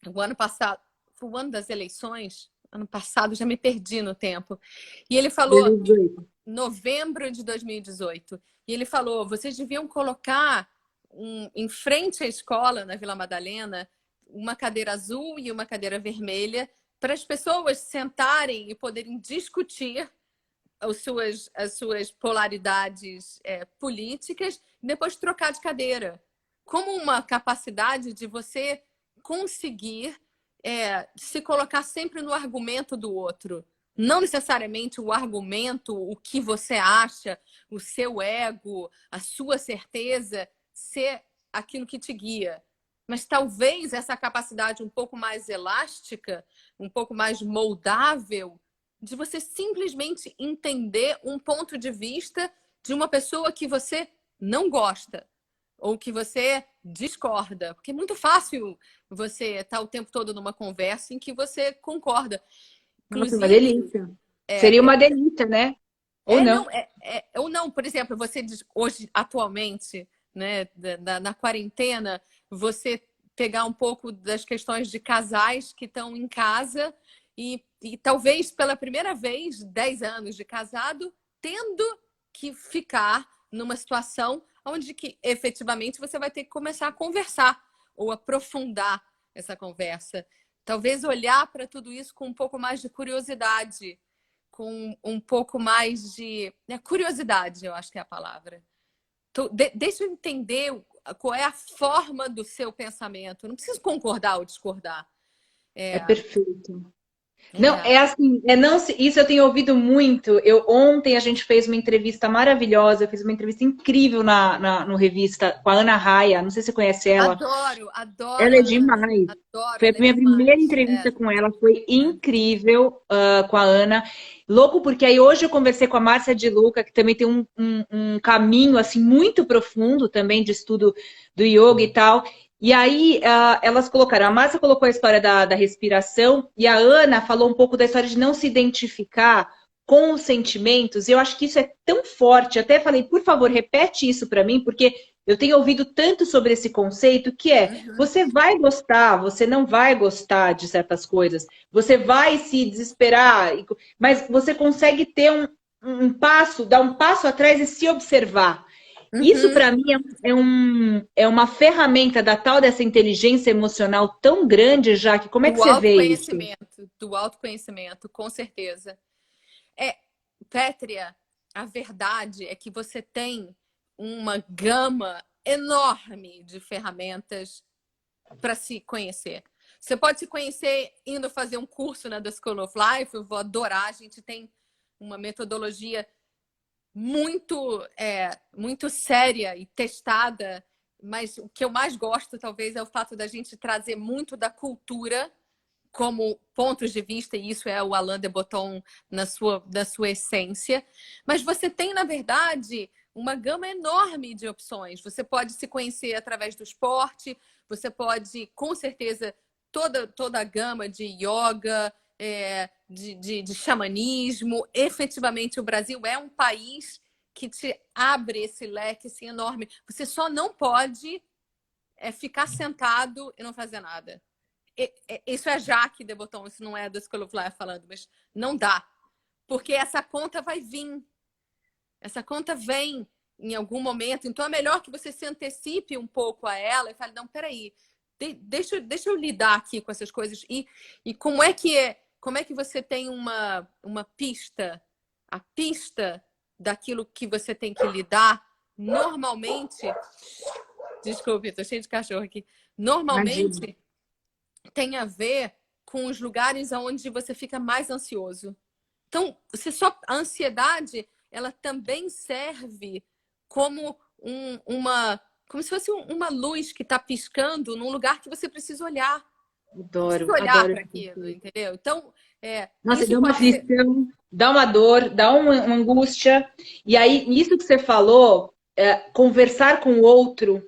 no ano passado, foi o ano das eleições, ano passado, já me perdi no tempo. E ele falou, 2018. novembro de 2018. E ele falou, vocês deviam colocar em frente à escola, na Vila Madalena, uma cadeira azul e uma cadeira vermelha, para as pessoas sentarem e poderem discutir as suas polaridades políticas e depois trocar de cadeira. Como uma capacidade de você conseguir se colocar sempre no argumento do outro. Não necessariamente o argumento, o que você acha, o seu ego, a sua certeza ser aquilo que te guia. Mas talvez essa capacidade um pouco mais elástica, um pouco mais moldável, de você simplesmente entender um ponto de vista de uma pessoa que você não gosta ou que você discorda. Porque é muito fácil você estar o tempo todo numa conversa em que você concorda. Nossa, uma Inclusive, delícia. Seria uma delícia, né? Ou não? ou não, por exemplo, você hoje, atualmente, né, na quarentena, você pegar um pouco das questões de casais que estão em casa e talvez pela primeira vez, 10 anos de casado, tendo que ficar numa situação onde que efetivamente você vai ter que começar a conversar ou aprofundar essa conversa. Talvez olhar para tudo isso com um pouco mais de curiosidade, com um pouco mais de curiosidade, eu acho que é a palavra. Então, deixa eu entender qual é a forma do seu pensamento. Não preciso concordar ou discordar. É perfeito. Não, é assim, não, isso eu tenho ouvido muito. Ontem a gente fez uma entrevista maravilhosa, eu fiz uma entrevista incrível no Revista com a Ana Raia, não sei se você conhece ela. Adoro, adoro. Ela é demais. Adoro, foi a minha primeira entrevista com ela, foi incrível com a Ana. Louco, porque aí hoje eu conversei com a Márcia de Luca, que também tem um caminho assim muito profundo também de estudo do yoga e tal. E aí elas colocaram, a Márcia colocou a história da respiração e a Ana falou um pouco da história de não se identificar com os sentimentos. E eu acho que isso é tão forte. Até falei, por favor, repete isso para mim, porque eu tenho ouvido tanto sobre esse conceito que você vai gostar, você não vai gostar de certas coisas, você vai se desesperar, mas você consegue ter um passo, dar um passo atrás e se observar. Isso, para mim, é uma ferramenta da tal dessa inteligência emocional tão grande, já que como é que você vê isso? Do autoconhecimento, com certeza. Pétria, a verdade é que você tem uma gama enorme de ferramentas para se conhecer. Você pode se conhecer indo fazer um curso na The School of Life, eu vou adorar, a gente tem uma metodologia muito séria e testada, mas o que eu mais gosto, talvez, é o fato da gente trazer muito da cultura como pontos de vista, e isso é o Alain de Botton na sua essência. Mas você tem, na verdade, uma gama enorme de opções. Você pode se conhecer através do esporte, você pode, com certeza, toda a gama de yoga, de xamanismo. Efetivamente, o Brasil é um país que te abre esse leque assim, enorme. Você só não pode ficar sentado e não fazer nada. Isso é Jaque de Botton, isso não é da School of Life falando, mas não dá. Porque essa conta vai vir. Essa conta vem em algum momento. Então é melhor que você se antecipe um pouco a ela e fale, não, peraí, deixa eu lidar aqui com essas coisas. E como é que você tem uma pista, a pista daquilo que você tem que lidar, normalmente... Desculpe, tô cheio de cachorro aqui. Normalmente... Imagina. Tem a ver com os lugares onde você fica mais ansioso. Então, a ansiedade, ela também serve como como se fosse uma luz que está piscando num lugar que você precisa olhar. Adoro, precisa olhar adoro para aquilo, entendeu? Então, nossa, dá uma aflição, dá uma dor, dá uma angústia. E aí, nisso que você falou, conversar com o outro,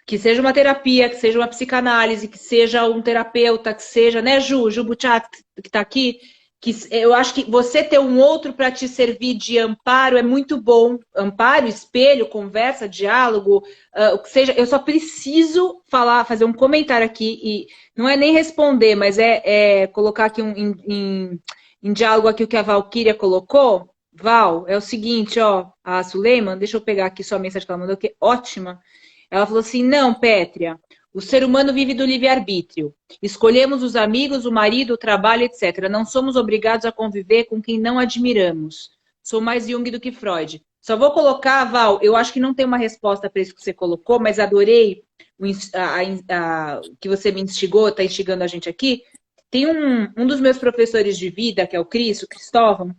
que seja uma terapia, que seja uma psicanálise, que seja um terapeuta, que seja, né, Ju Buchat, que está aqui, que eu acho que você ter um outro para te servir de amparo é muito bom. Amparo, espelho, conversa, diálogo, o que seja. Eu só preciso falar, fazer um comentário aqui, e não é nem responder, mas é colocar aqui em diálogo aqui o que a Valquíria colocou. Val, é o seguinte, ó, a Suleiman, deixa eu pegar aqui sua mensagem que ela mandou, que é ótima. Ela falou assim, não, Pétria, o ser humano vive do livre-arbítrio. Escolhemos os amigos, o marido, o trabalho, etc. Não somos obrigados a conviver com quem não admiramos. Sou mais Jung do que Freud. Só vou colocar, Val, eu acho que não tem uma resposta para isso que você colocou, mas adorei que você me instigou, está instigando a gente aqui. Tem um dos meus professores de vida, que é o Cristóvão,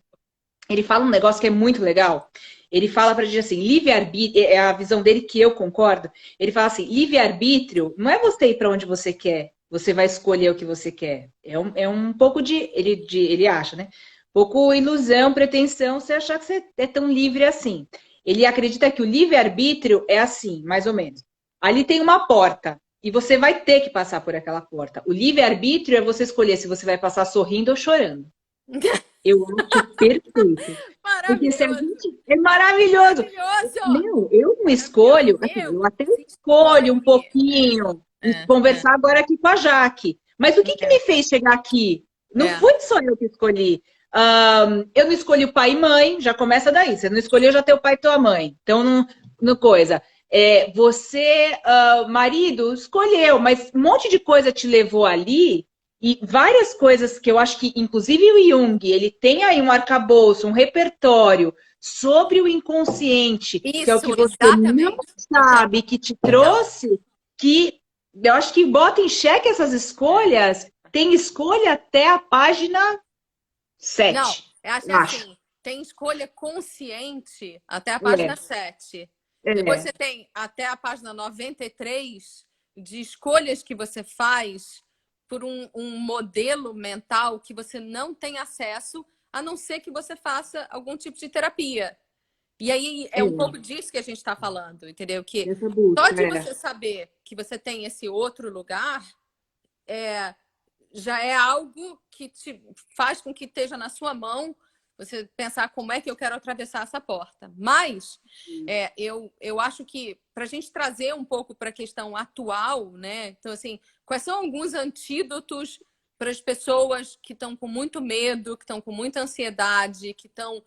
ele fala um negócio que é muito legal. Ele fala pra gente assim, livre-arbítrio, é a visão dele que eu concordo. Ele fala assim, livre-arbítrio não é você ir para onde você quer, você vai escolher o que você quer. É um pouco ele acha, né? Um pouco ilusão, pretensão, você achar que você é tão livre assim. Ele acredita que o livre-arbítrio é assim, mais ou menos. Ali tem uma porta, e você vai ter que passar por aquela porta. O livre-arbítrio é você escolher se você vai passar sorrindo ou chorando. Eu acho perfeito. Porque se a Maravilhoso! gente. É maravilhoso. Maravilhoso! Meu, eu não escolho, Maravilhoso! assim, Meu, eu até se escolho um escolhe. pouquinho É, conversar agora aqui com a Jaque. Mas o que que me fez chegar aqui? Não é. foi só eu que escolhi. Eu não escolhi o pai e mãe, já começa daí. Você não escolheu já ter o pai e tua mãe. Então, não coisa. Você, marido, escolheu, mas um monte de coisa te levou ali. E várias coisas que eu acho que, inclusive o Jung, ele tem aí um arcabouço, um repertório sobre o inconsciente, que é o Isso, que você não exatamente. Então, sabe, que te então. trouxe, que eu acho que bota em xeque essas escolhas. Tem escolha até a página Não, 7, eu acho que eu acho. assim, tem escolha consciente até a página É, 7. Depois é, você tem até a página 93 de escolhas que você faz por um modelo mental que você não tem acesso, a não ser que você faça algum tipo de terapia. E aí é um pouco disso que a gente está falando, entendeu? Que essa só busca, de você saber que você tem esse outro lugar, já é algo que te faz com que esteja na sua mão você pensar como é que eu quero atravessar essa porta. Mas eu acho que para a gente trazer um pouco para a questão atual, né? Então, assim, quais são alguns antídotos para as pessoas que estão com muito medo, que estão com muita ansiedade, que estão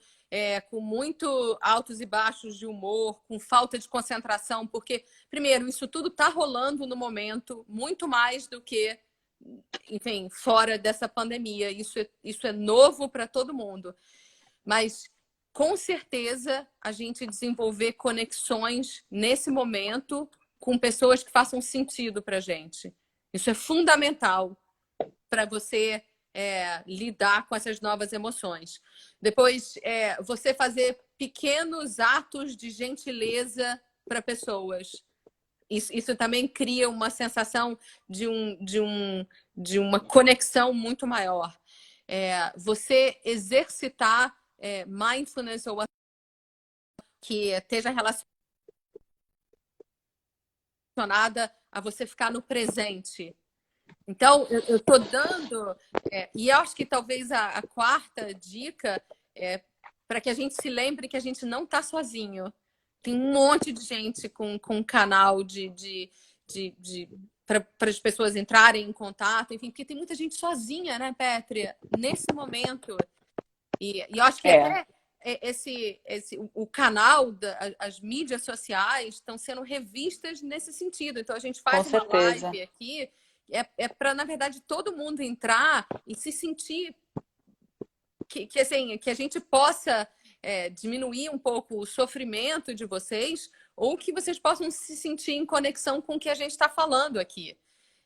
com muito altos e baixos de humor, com falta de concentração, porque, primeiro, isso tudo está rolando no momento, muito mais do que, enfim, fora dessa pandemia. Isso é novo para todo mundo. Mas, com certeza, a gente desenvolver conexões nesse momento com pessoas que façam sentido para a gente. Isso é fundamental para você lidar com essas novas emoções. Depois, você fazer pequenos atos de gentileza para pessoas. Isso também cria uma sensação de uma conexão muito maior. Você exercitar mindfulness ou que esteja relacionada a você ficar no presente. Então, eu estou dando, e eu acho que talvez a quarta dica é para que a gente se lembre que a gente não está sozinho. Tem um monte de gente com canal para as pessoas entrarem em contato, enfim, porque tem muita gente sozinha, né, Pétria, nesse momento. E eu acho que até o canal, as mídias sociais estão sendo revistas nesse sentido. Então, a gente Com faz uma certeza. live aqui, para, na verdade, todo mundo entrar e se sentir assim, que a gente possa diminuir um pouco o sofrimento de vocês ou que vocês possam se sentir em conexão com o que a gente está falando aqui.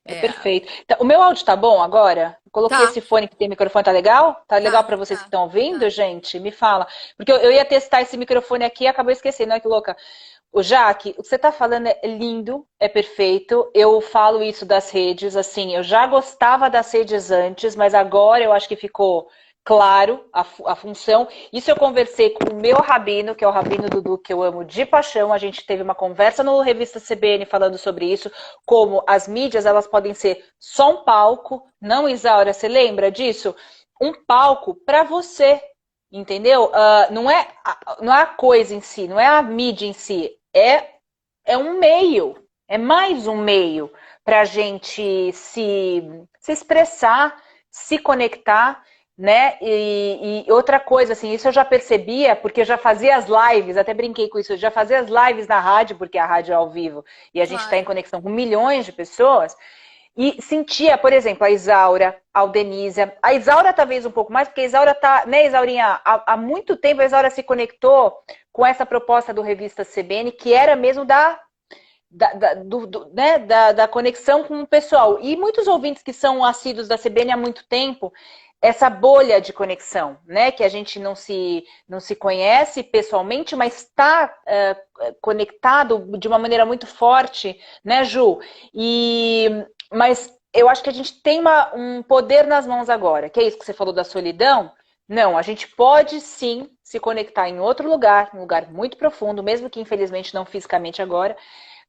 Perfeito. Então, o meu áudio tá bom agora? Coloquei Tá. esse fone que tem microfone, tá legal? Tá legal para vocês que estão ouvindo, gente? Me fala. Porque eu ia testar esse microfone aqui e acabei esquecendo, olha que louca. O Jaque, o que você está falando é lindo, é perfeito. Eu falo isso das redes, assim, eu já gostava das redes antes, mas agora eu acho que ficou claro a função. Isso eu conversei com o meu rabino, que é o Rabino Dudu, que eu amo de paixão. A gente teve uma conversa no Revista CBN falando sobre isso, como as mídias, elas podem ser só um palco. Não, Isaura, você lembra disso? um palco para você, entendeu? Não é a coisa em si, não é a mídia em si, é um meio, é mais um meio para a gente se expressar, se conectar, né? E outra coisa, assim, isso eu já percebia, porque eu já fazia as lives, até brinquei com isso, eu já fazia as lives na rádio, porque a rádio é ao vivo, e a gente está em conexão com milhões de pessoas, e sentia, por exemplo, a Isaura, a Aldenísia, a Isaura talvez um pouco mais, porque a Isaura tá, né, Isaurinha, há muito tempo a Isaura se conectou com essa proposta do Revista CBN, que era mesmo né, da conexão com o pessoal. E muitos ouvintes que são assíduos da CBN há muito tempo, essa bolha de conexão, né, que a gente não se conhece pessoalmente, mas está conectado de uma maneira muito forte, né, Ju? Mas eu acho que a gente tem um poder nas mãos agora, que é isso que você falou da solidão. Não, a gente pode sim se conectar em outro lugar, um lugar muito profundo, mesmo que infelizmente não fisicamente agora.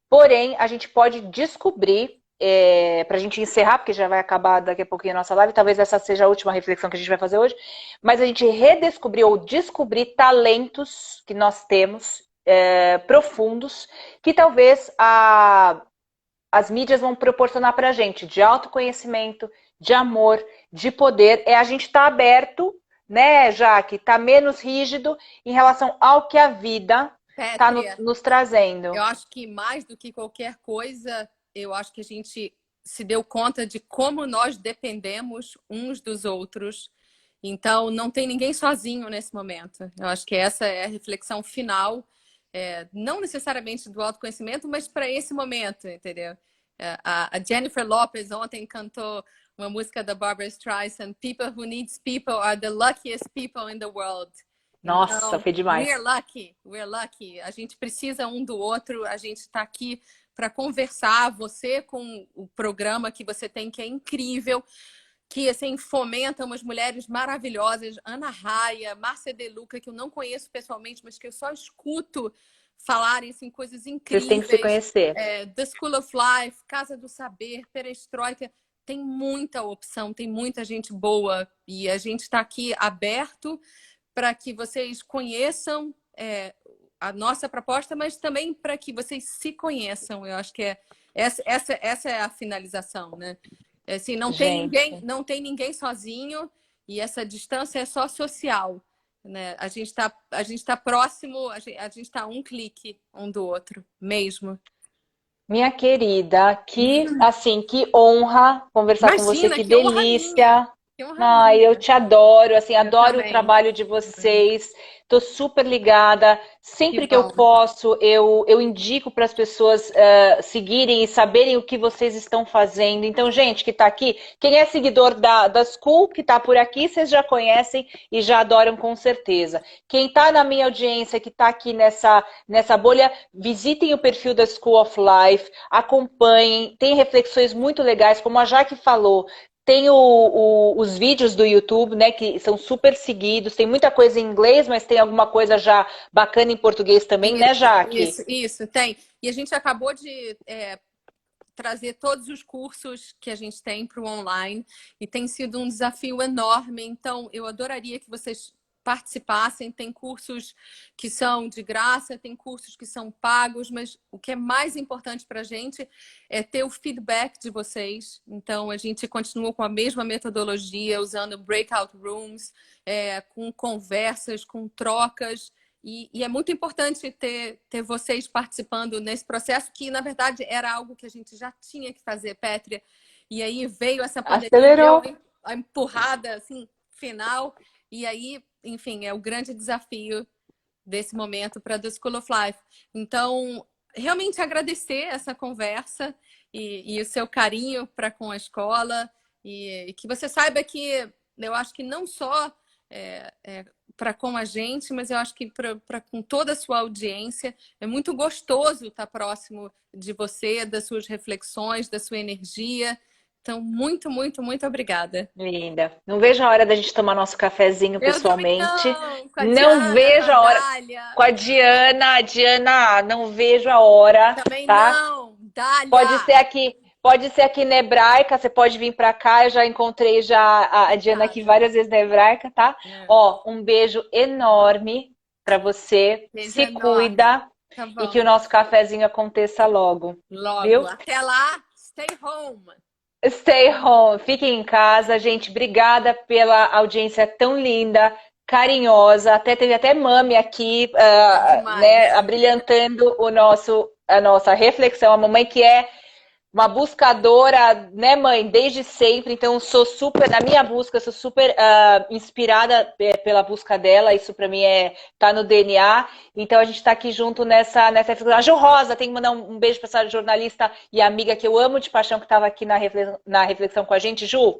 Porém, a gente pode descobrir, para a gente encerrar, porque já vai acabar daqui a pouquinho a nossa live, talvez essa seja a última reflexão que a gente vai fazer hoje, mas a gente redescobrir ou descobrir talentos que nós temos, profundos, que talvez as mídias vão proporcionar para a gente, de autoconhecimento, de amor, de poder. A gente estar aberto, né, Jaque, está menos rígido em relação ao que a vida está nos trazendo. Eu acho que mais do que qualquer coisa, eu acho que a gente se deu conta de como nós dependemos uns dos outros. Então, não tem ninguém sozinho nesse momento. Eu acho que essa é a reflexão final, não necessariamente do autoconhecimento, mas para esse momento, entendeu? A Jennifer Lopez ontem cantou uma música da Barbra Streisand, People who needs people are the luckiest people in the world. Nossa, então, foi demais. We're lucky. A gente precisa um do outro, a gente está aqui para conversar, você com o programa que você tem, que é incrível, que assim, fomenta umas mulheres maravilhosas, Ana Raia, Márcia De Luca, que eu não conheço pessoalmente, mas que eu só escuto falarem assim, coisas incríveis. Vocês têm que se conhecer. The School of Life, Casa do Saber, Perestroika, tem muita opção, tem muita gente boa e a gente está aqui aberto para que vocês conheçam a nossa proposta, mas também para que vocês se conheçam. Eu acho que essa é a finalização, né? Assim, não tem ninguém sozinho e essa distância é só social, né? A gente tá próximo, a gente está um clique um do outro, mesmo. Minha querida, que honra conversar com você, que delícia. Eu te adoro, assim, adoro o trabalho de vocês. Tô super ligada. Sempre que eu posso, eu indico para as pessoas seguirem e saberem o que vocês estão fazendo. Então, gente que está aqui, quem é seguidor da School, que está por aqui, vocês já conhecem e já adoram com certeza. Quem está na minha audiência, que está aqui nessa bolha, visitem o perfil da School of Life, acompanhem, tem reflexões muito legais, como a Jaque falou. Tem os vídeos do YouTube, né, que são super seguidos. Tem muita coisa em inglês, mas tem alguma coisa já bacana em português também, né, Jaque? Isso, tem. E a gente acabou de trazer todos os cursos que a gente tem para o online. E tem sido um desafio enorme. Então, eu adoraria que vocês participassem. Tem cursos que são de graça, tem cursos que são pagos, mas o que é mais importante para a gente é ter o feedback de vocês. Então, a gente continua com a mesma metodologia, usando breakout rooms, com conversas, com trocas. E é muito importante ter vocês participando nesse processo, que, na verdade, era algo que a gente já tinha que fazer, Pétria. E aí veio essa pandemia, a empurrada assim, final. E aí, enfim, é o grande desafio desse momento para The School of Life. Então, realmente agradecer essa conversa e o seu carinho para com a escola. E que você saiba que eu acho que não só para com a gente, mas eu acho que para com toda a sua audiência, é muito gostoso estar próximo de você, das suas reflexões, da sua energia. Então, muito, muito, muito obrigada. Linda. Não vejo a hora da gente tomar nosso cafezinho pessoalmente. Não vejo a hora. Com a Diana. Diana, não vejo a hora. Também tá? não. Dália. Pode ser aqui. Pode ser aqui na Hebraica, você pode vir para cá. Eu já encontrei a Diana aqui várias vezes na Hebraica, tá? Ó, um beijo enorme para você. Beijo Se enorme. cuida Tá e bom. que o nosso cafezinho aconteça logo. Logo. Viu? Até lá, stay home. Stay home, fiquem em casa, gente. Obrigada pela audiência tão linda, carinhosa. Teve até mami aqui, Demais. né, abrilhantando a nossa reflexão. A mamãe que é uma buscadora, né, mãe, desde sempre. Então, sou super, na minha busca, sou super inspirada pela busca dela. Isso para mim tá no DNA. Então, a gente está aqui junto nessa reflexão. A Ju Rosa, tem que mandar um beijo para essa jornalista e amiga que eu amo de paixão, que estava aqui na reflexão com a gente. Ju,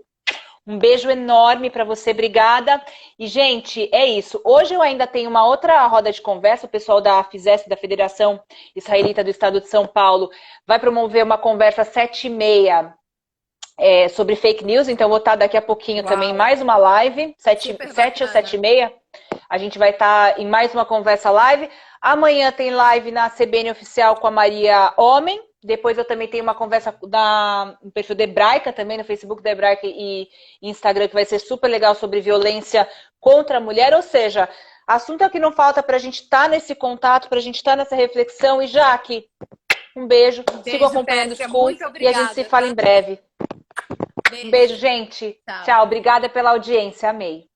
um beijo enorme para você, obrigada. E, gente, é isso. Hoje eu ainda tenho uma outra roda de conversa. O pessoal da FISESP, da Federação Israelita do Estado de São Paulo, vai promover uma conversa às 7h30 sobre fake news. Então, eu vou estar daqui a pouquinho também mais uma live, 7 ou 7h30. A gente vai estar em mais uma conversa live. Amanhã tem live na CBN Oficial com a Maria Homem. Depois eu também tenho uma conversa no perfil da Hebraica, também no Facebook da Hebraica e Instagram, que vai ser super legal sobre violência contra a mulher. Ou seja, assunto é que não falta para a gente estar nesse contato, para a gente estar nessa reflexão. E Jaque, um beijo. Sigo acompanhando os cursos e a gente se fala em breve. Um beijo, gente. Tchau. Obrigada pela audiência. Amei.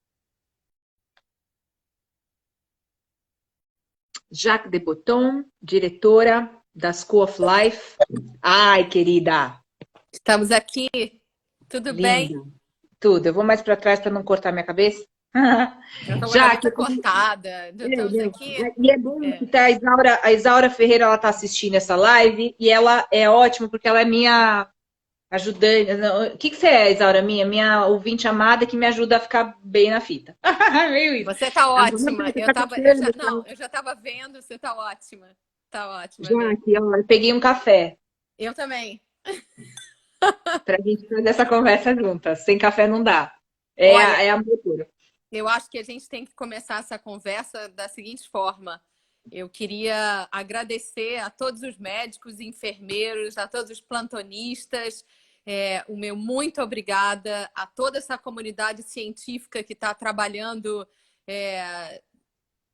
Jaque de Botton, diretora da School of Life. Ai, querida. Estamos aqui. Tudo Lindo. bem? Tudo. Eu vou mais para trás para não cortar minha cabeça. Já que cortada. Estamos aqui. E é bom que a Isaura Ferreira, ela tá assistindo essa live e ela é ótima porque ela é minha ajudante. O que você é, Isaura? Minha ouvinte amada que me ajuda a ficar bem na fita. Você tá ótima. Eu já estava vendo, você tá ótima. Tá ótima. Já aqui, ó, eu peguei um café. Eu também. Pra gente fazer essa conversa juntas. Sem café não dá. É a loucura. Eu acho que a gente tem que começar essa conversa da seguinte forma. Eu queria agradecer a todos os médicos e enfermeiros, a todos os plantonistas. O meu muito obrigada a toda essa comunidade científica que está trabalhando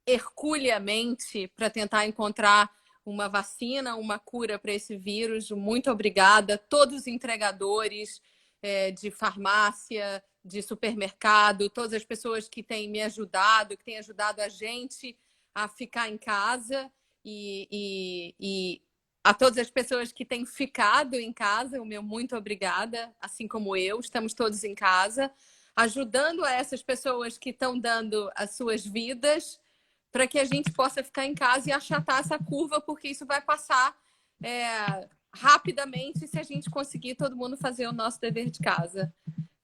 herculeamente para tentar encontrar uma vacina, uma cura para esse vírus. Muito obrigada. Todos os entregadores de farmácia, de supermercado, todas as pessoas que têm me ajudado, que têm ajudado a gente a ficar em casa e a todas as pessoas que têm ficado em casa, o meu muito obrigada, assim como eu, estamos todos em casa, ajudando a essas pessoas que estão dando as suas vidas para que a gente possa ficar em casa e achatar essa curva, porque isso vai passar rapidamente se a gente conseguir todo mundo fazer o nosso dever de casa.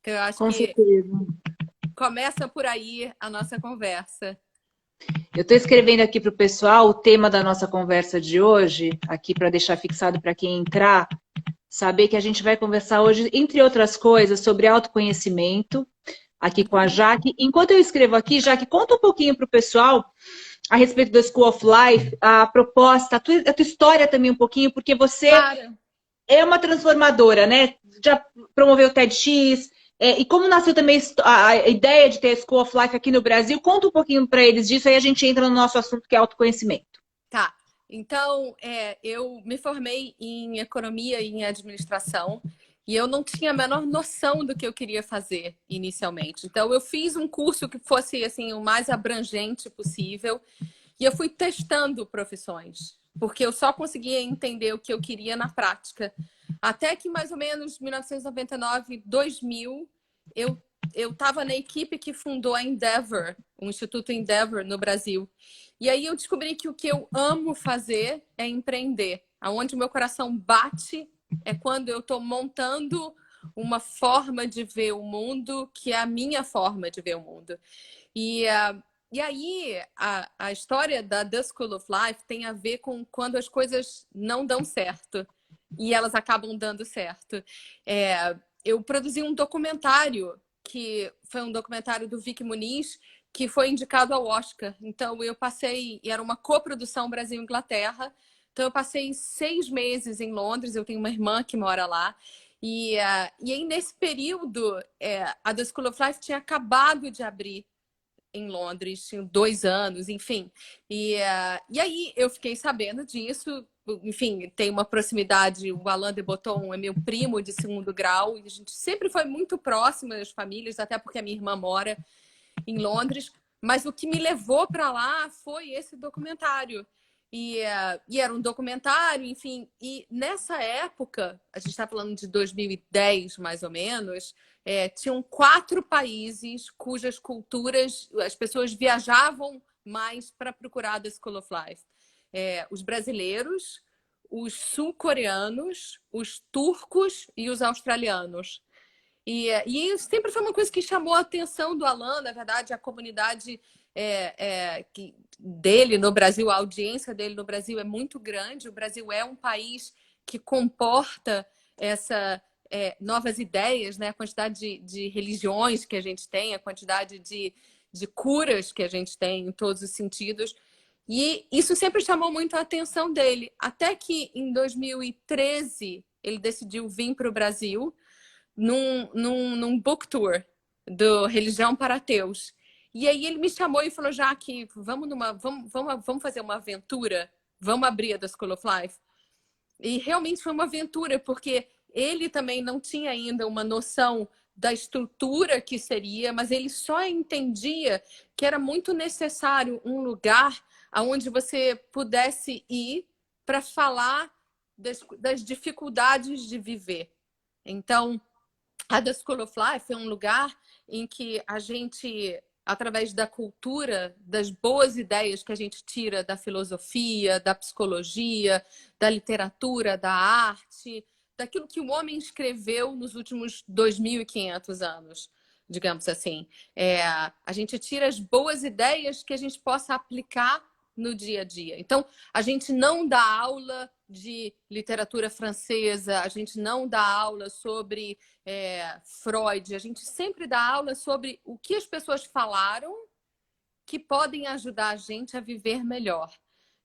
Eu acho Com que certeza. Começa por aí a nossa conversa. Eu estou escrevendo aqui para o pessoal o tema da nossa conversa de hoje, aqui para deixar fixado para quem entrar, saber que a gente vai conversar hoje, entre outras coisas, sobre autoconhecimento, aqui com a Jaque. Enquanto eu escrevo aqui, Jaque, conta um pouquinho para o pessoal a respeito da School of Life, a proposta, a tua história também um pouquinho, porque você é uma transformadora, né? Já promoveu o TEDx. E como nasceu também a ideia de ter a School of Life aqui no Brasil? Conta um pouquinho para eles disso, aí a gente entra no nosso assunto, que é autoconhecimento. Tá. Então, eu me formei em economia e em administração e eu não tinha a menor noção do que eu queria fazer inicialmente. Então, eu fiz um curso que fosse assim, o mais abrangente possível e eu fui testando profissões, porque eu só conseguia entender o que eu queria na prática. Até que mais ou menos 1999, 2000, eu estava na equipe que fundou a Endeavor, o Instituto Endeavor no Brasil. E aí eu descobri que o que eu amo fazer é empreender. Aonde o meu coração bate é quando eu estou montando uma forma de ver o mundo que é a minha forma de ver o mundo. E aí a história da The School of Life tem a ver com quando as coisas não dão certo. E elas acabam dando certo. Eu produzi um documentário, que foi um documentário do Vic Muniz, que foi indicado ao Oscar. Então, eu passei, e era uma coprodução Brasil-Inglaterra, Então, eu passei 6 meses em Londres, eu tenho uma irmã que mora lá. E aí, nesse período, a The School of Life tinha acabado de abrir em Londres, tinha 2 anos, enfim. E aí, eu fiquei sabendo disso. Enfim, tem uma proximidade, o Alain de Botton é meu primo de 2º grau, e a gente sempre foi muito próximo das famílias, até porque a minha irmã mora em Londres. Mas o que me levou para lá foi esse documentário. E era um documentário, enfim. E nessa época, a gente está falando de 2010, mais ou menos, tinham 4 países cujas culturas as pessoas viajavam mais para procurar The School of Life. Os brasileiros, os sul-coreanos, os turcos e os australianos. E isso sempre foi uma coisa que chamou a atenção do Alain. Na verdade, a comunidade dele no Brasil, a audiência dele no Brasil é muito grande. O Brasil é um país que comporta novas ideias, né? A quantidade de religiões que a gente tem, a quantidade de curas que a gente tem em todos os sentidos. E isso sempre chamou muito a atenção dele. Até que em 2013 ele decidiu vir para o Brasil num book tour do Religião para Ateus. E aí ele me chamou e falou, Jaque, vamos fazer uma aventura? Vamos abrir a The School of Life? E realmente foi uma aventura, porque ele também não tinha ainda uma noção da estrutura que seria, mas ele só entendia que era muito necessário um lugar onde você pudesse ir para falar das dificuldades de viver. Então, a The School of Life é um lugar em que a gente, através da cultura, das boas ideias que a gente tira da filosofia, da psicologia, da literatura, da arte, daquilo que o homem escreveu nos últimos 2.500 anos, digamos assim. A gente tira as boas ideias que a gente possa aplicar no dia a dia. Então, a gente não dá aula de literatura francesa, a gente não dá aula sobre Freud, a gente sempre dá aula sobre o que as pessoas falaram que podem ajudar a gente a viver melhor.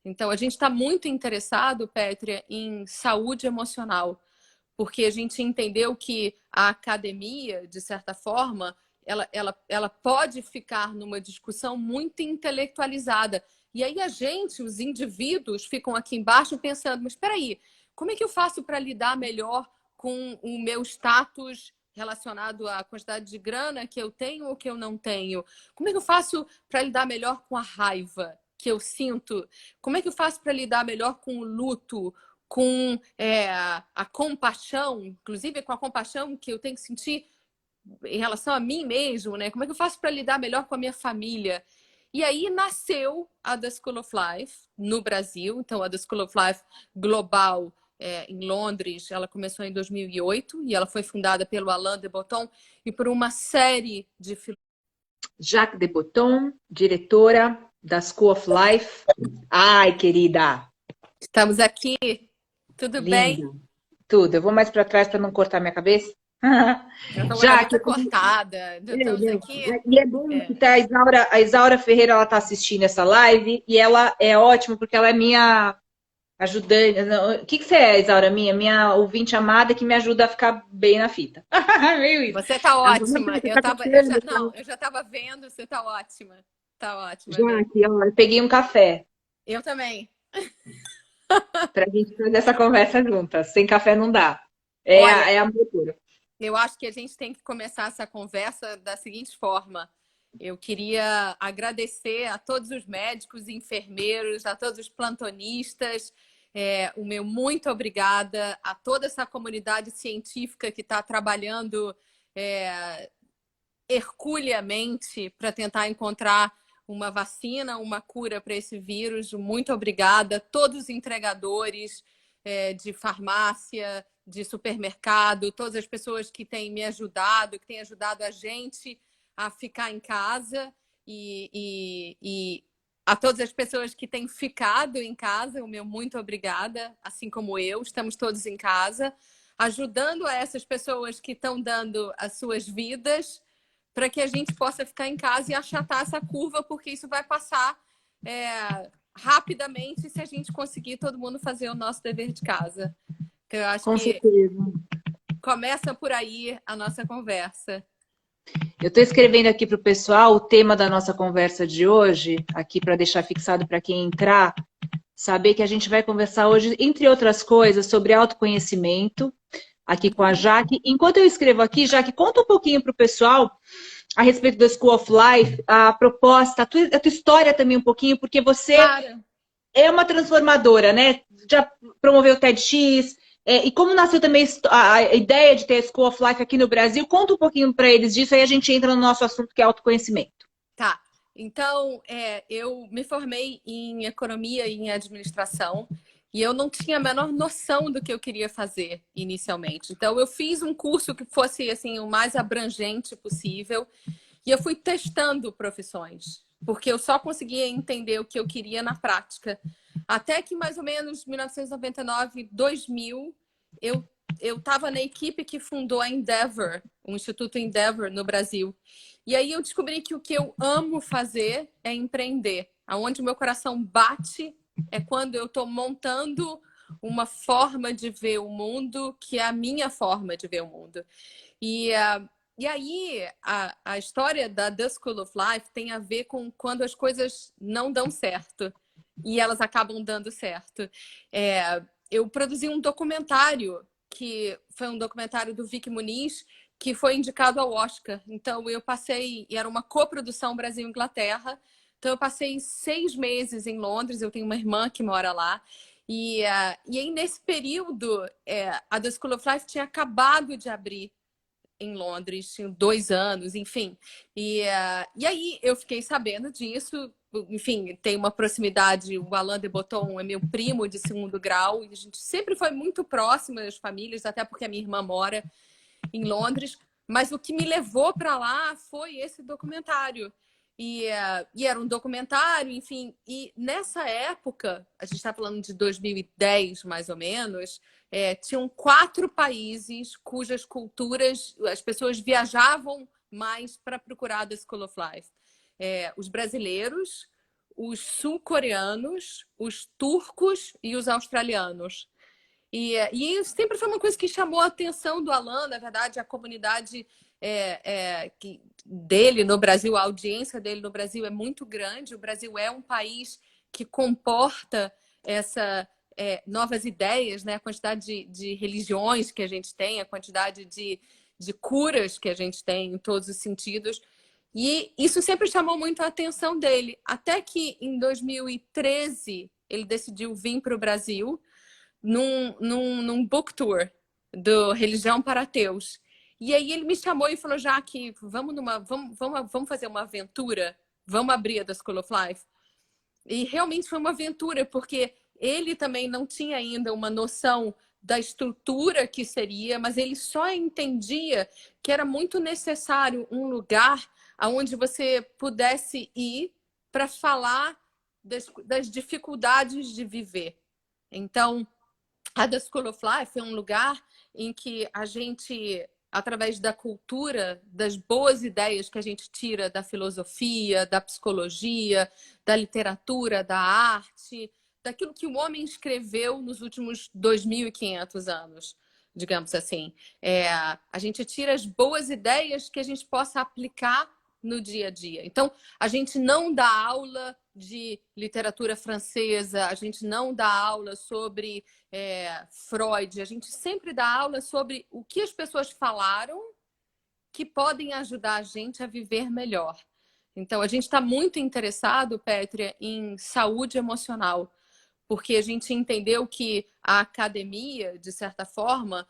Então, a gente está muito interessado, Pétria, em saúde emocional, porque a gente entendeu que a academia, de certa forma, ela pode ficar numa discussão muito intelectualizada. E aí a gente, os indivíduos, ficam aqui embaixo pensando, mas espera aí, como é que eu faço para lidar melhor com o meu status relacionado à quantidade de grana que eu tenho ou que eu não tenho? Como é que eu faço para lidar melhor com a raiva que eu sinto? Como é que eu faço para lidar melhor com o luto, com a compaixão, inclusive com a compaixão que eu tenho que sentir em relação a mim mesmo, né? Como é que eu faço para lidar melhor com a minha família? E aí nasceu a The School of Life no Brasil. Então, a The School of Life global em Londres, ela começou em 2008 e ela foi fundada pelo Alain de Botton e por uma série de Jaque de Botton, diretora da School of Life. Ai, querida! Estamos aqui. Tudo Linda. bem? Tudo. Eu vou mais para trás para não cortar minha cabeça. Já que cortada. Estamos aqui. E é bom que tá a Isaura Ferreira, ela tá assistindo essa live e ela é ótima porque ela é minha ajudante. O que você é, Isaura? Minha ouvinte amada que me ajuda a ficar bem na fita. Você tá ótima. Eu já estava vendo, você tá ótima. Tá ótima. Jaque, eu peguei um café. Eu também. Pra gente fazer essa conversa juntas. Sem café não dá. É a loucura. Eu acho que a gente tem que começar essa conversa da seguinte forma. Eu queria agradecer a todos os médicos e enfermeiros, a todos os plantonistas. O meu muito obrigada a toda essa comunidade científica que está trabalhando herculeamente para tentar encontrar uma vacina, uma cura para esse vírus. Muito obrigada. Todos os entregadores de farmácia, de supermercado, todas as pessoas que têm me ajudado, que têm ajudado a gente a ficar em casa e a todas as pessoas que têm ficado em casa, o meu muito obrigada, assim como eu, estamos todos em casa, ajudando a essas pessoas que estão dando as suas vidas para que a gente possa ficar em casa e achatar essa curva, porque isso vai passar rapidamente se a gente conseguir todo mundo fazer o nosso dever de casa. Então, eu acho Com que certeza. começa por aí a nossa conversa. Eu estou escrevendo aqui para o pessoal o tema da nossa conversa de hoje, aqui para deixar fixado para quem entrar, saber que a gente vai conversar hoje, entre outras coisas, sobre autoconhecimento, aqui com a Jaque. Enquanto eu escrevo aqui, Jaque, conta um pouquinho para o pessoal a respeito da School of Life, a proposta, a tua história também um pouquinho, porque você Claro. é uma transformadora, né? Já promoveu o TEDx, e como nasceu também a ideia de ter a School of Life aqui no Brasil? Conta um pouquinho para eles disso, aí a gente entra no nosso assunto que é autoconhecimento. Tá. Então, eu me formei em economia e em administração e eu não tinha a menor noção do que eu queria fazer inicialmente. Então, eu fiz um curso que fosse assim o mais abrangente possível e eu fui testando profissões, porque eu só conseguia entender o que eu queria na prática. Até que mais ou menos 1999, 2000, eu estava na equipe que fundou a Endeavor, o Instituto Endeavor no Brasil. E aí eu descobri que o que eu amo fazer é empreender. Aonde o meu coração bate é quando eu estou montando uma forma de ver o mundo que é a minha forma de ver o mundo. E aí a história da The School of Life tem a ver com quando as coisas não dão certo e elas acabam dando certo. Eu produzi um documentário que foi um documentário do Vic Muniz, que foi indicado ao Oscar. Então, eu passei... E era uma coprodução Brasil-Inglaterra. Então, eu passei 6 meses em Londres. Eu tenho uma irmã que mora lá. E aí, nesse período, a The School of Life tinha acabado de abrir em Londres, tinha 2 anos, enfim. E aí, eu fiquei sabendo disso. Enfim, tem uma proximidade. O Alain de Botton é meu primo de 2º grau. E a gente sempre foi muito próximo das famílias, até porque a minha irmã mora em Londres, mas o que me levou para lá foi esse documentário. E era um documentário, enfim, e nessa época, a gente está falando de 2010, mais ou menos, tinham 4 países cujas culturas as pessoas viajavam mais para procurar the School of Life. Os brasileiros, os sul-coreanos, os turcos e os australianos. E sempre foi uma coisa que chamou a atenção do Alain, na verdade, a comunidade dele no Brasil, a audiência dele no Brasil é muito grande. O Brasil é um país que comporta novas ideias, né? A quantidade de religiões que a gente tem, a quantidade de curas que a gente tem em todos os sentidos. E isso sempre chamou muito a atenção dele. Até que em 2013 ele decidiu vir para o Brasil num book tour do Religião para Ateus. E aí ele me chamou e falou, Jaque, vamos fazer uma aventura? Vamos abrir a The School of Life? E realmente foi uma aventura, porque ele também não tinha ainda uma noção da estrutura que seria, mas ele só entendia que era muito necessário um lugar onde você pudesse ir para falar das dificuldades de viver. Então, a The School of Life é um lugar em que a gente, através da cultura, das boas ideias que a gente tira da filosofia, da psicologia, da literatura, da arte, daquilo que o homem escreveu nos últimos 2.500 anos, digamos assim. A gente tira as boas ideias que a gente possa aplicar no dia a dia. Então, a gente não dá aula de literatura francesa, a gente não dá aula sobre Freud, a gente sempre dá aula sobre o que as pessoas falaram que podem ajudar a gente a viver melhor. Então, a gente está muito interessado, Pétria, em saúde emocional, porque a gente entendeu que a academia, de certa forma,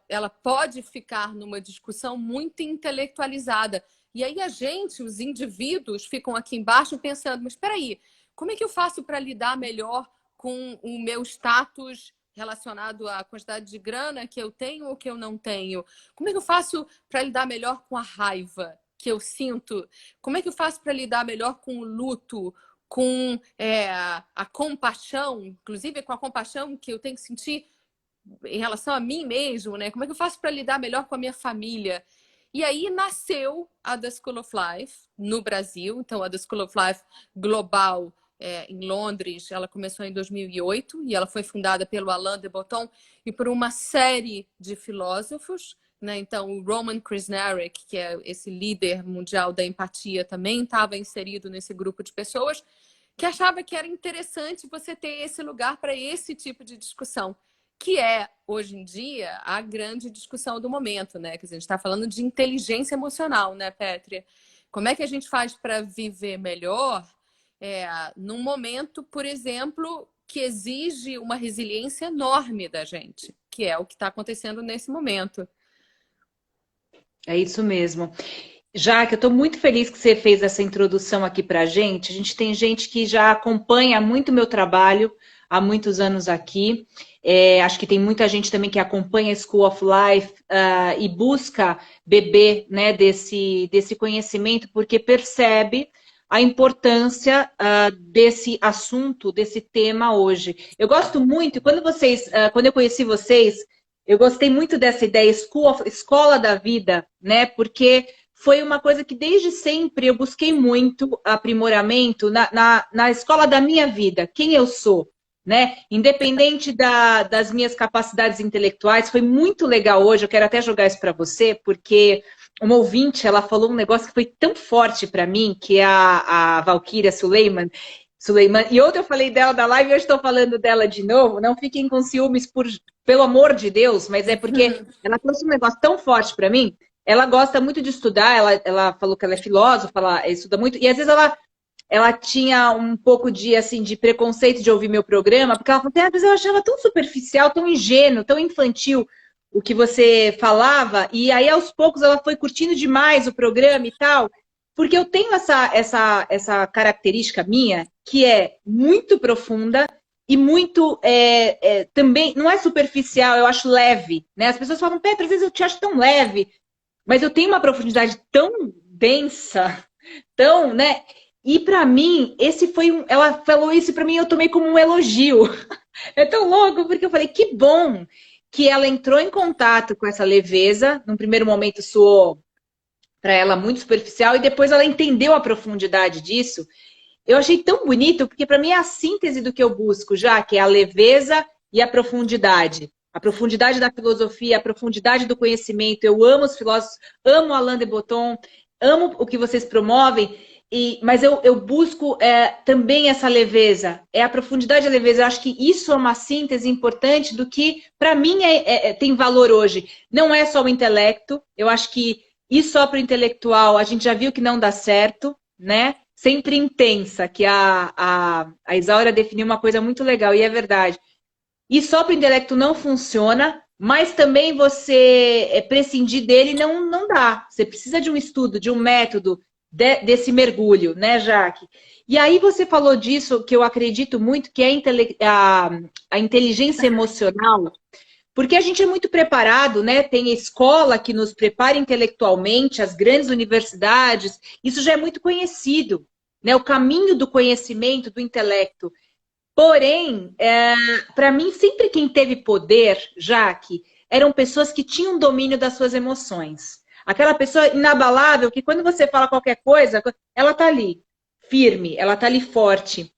ela pode ficar numa discussão muito intelectualizada. E aí a gente, os indivíduos, ficam aqui embaixo pensando, mas espera aí, como é que eu faço para lidar melhor com o meu status relacionado à quantidade de grana que eu tenho ou que eu não tenho? Como é que eu faço para lidar melhor com a raiva que eu sinto? Como é que eu faço para lidar melhor com o luto, com a compaixão, inclusive com a compaixão que eu tenho que sentir em relação a mim mesmo, né? Como é que eu faço para lidar melhor com a minha família? E aí nasceu a The School of Life no Brasil. Então, a The School of Life global em Londres. Ela começou em 2008 e ela foi fundada pelo Alain de Botton e por uma série de filósofos, né? Então, o Roman Krznaric, que é esse líder mundial da empatia, também estava inserido nesse grupo de pessoas que achava que era interessante você ter esse lugar para esse tipo de discussão, que é, hoje em dia, a grande discussão do momento, né? Quer dizer, a gente está falando de inteligência emocional, né, Pétria? Como é que a gente faz para viver melhor num momento, por exemplo, que exige uma resiliência enorme da gente, que é o que está acontecendo nesse momento. É isso mesmo. Já que eu estou muito feliz que você fez essa introdução aqui para a gente tem gente que já acompanha muito meu trabalho há muitos anos aqui. Acho que tem muita gente também que acompanha a School of Life e busca beber, né, desse conhecimento, porque percebe a importância desse assunto, desse tema hoje. Eu gosto muito, quando eu conheci vocês, eu gostei muito dessa ideia, escola da vida, né? Porque foi uma coisa que desde sempre eu busquei muito aprimoramento na escola da minha vida, quem eu sou, né? Independente das minhas capacidades intelectuais, foi muito legal hoje, eu quero até jogar isso para você, porque uma ouvinte, ela falou um negócio que foi tão forte para mim, que é a Valquíria Suleiman, e ontem eu falei dela da live e hoje estou falando dela de novo. Não fiquem com ciúmes, pelo amor de Deus, mas é porque ela trouxe um negócio tão forte para mim. Ela gosta muito de estudar, ela falou que ela é filósofa, ela estuda muito, e às vezes ela tinha um pouco de preconceito de ouvir meu programa, porque ela falou que às vezes eu achava tão superficial, tão ingênuo, tão infantil o que você falava, e aí aos poucos ela foi curtindo demais o programa e tal, porque eu tenho essa característica minha, que é muito profunda e muito também, não é superficial, eu acho leve, né? As pessoas falam, Petra, às vezes eu te acho tão leve, mas eu tenho uma profundidade tão densa, tão, né? E para mim, ela falou isso para mim, eu tomei como um elogio. É tão louco, porque eu falei, que bom que ela entrou em contato com essa leveza, num primeiro momento soou para ela muito superficial e depois ela entendeu a profundidade disso. Eu achei tão bonito, porque para mim é a síntese do que eu busco, já que é a leveza e a profundidade. A profundidade da filosofia, a profundidade do conhecimento. Eu amo os filósofos, amo Alain de Botton, amo o que vocês promovem, mas eu busco também essa leveza. É a profundidade e a leveza. Eu acho que isso é uma síntese importante do que, para mim, tem valor hoje. Não é só o intelecto. Eu acho que ir só para o intelectual, a gente já viu que não dá certo, né? Sempre intensa, que a Isaura definiu uma coisa muito legal, e é verdade. E só para o intelecto não funciona, mas também você prescindir dele não dá. Você precisa de um estudo, de um método, desse mergulho, né, Jaque? E aí você falou disso, que eu acredito muito, que é a inteligência emocional, porque a gente é muito preparado, né? Tem a escola que nos prepara intelectualmente, as grandes universidades, isso já é muito conhecido, né? O caminho do conhecimento, do intelecto. Porém, para mim, sempre quem teve poder, Jaque, eram pessoas que tinham domínio das suas emoções. Aquela pessoa inabalável que quando você fala qualquer coisa, ela tá ali, firme, ela tá ali forte.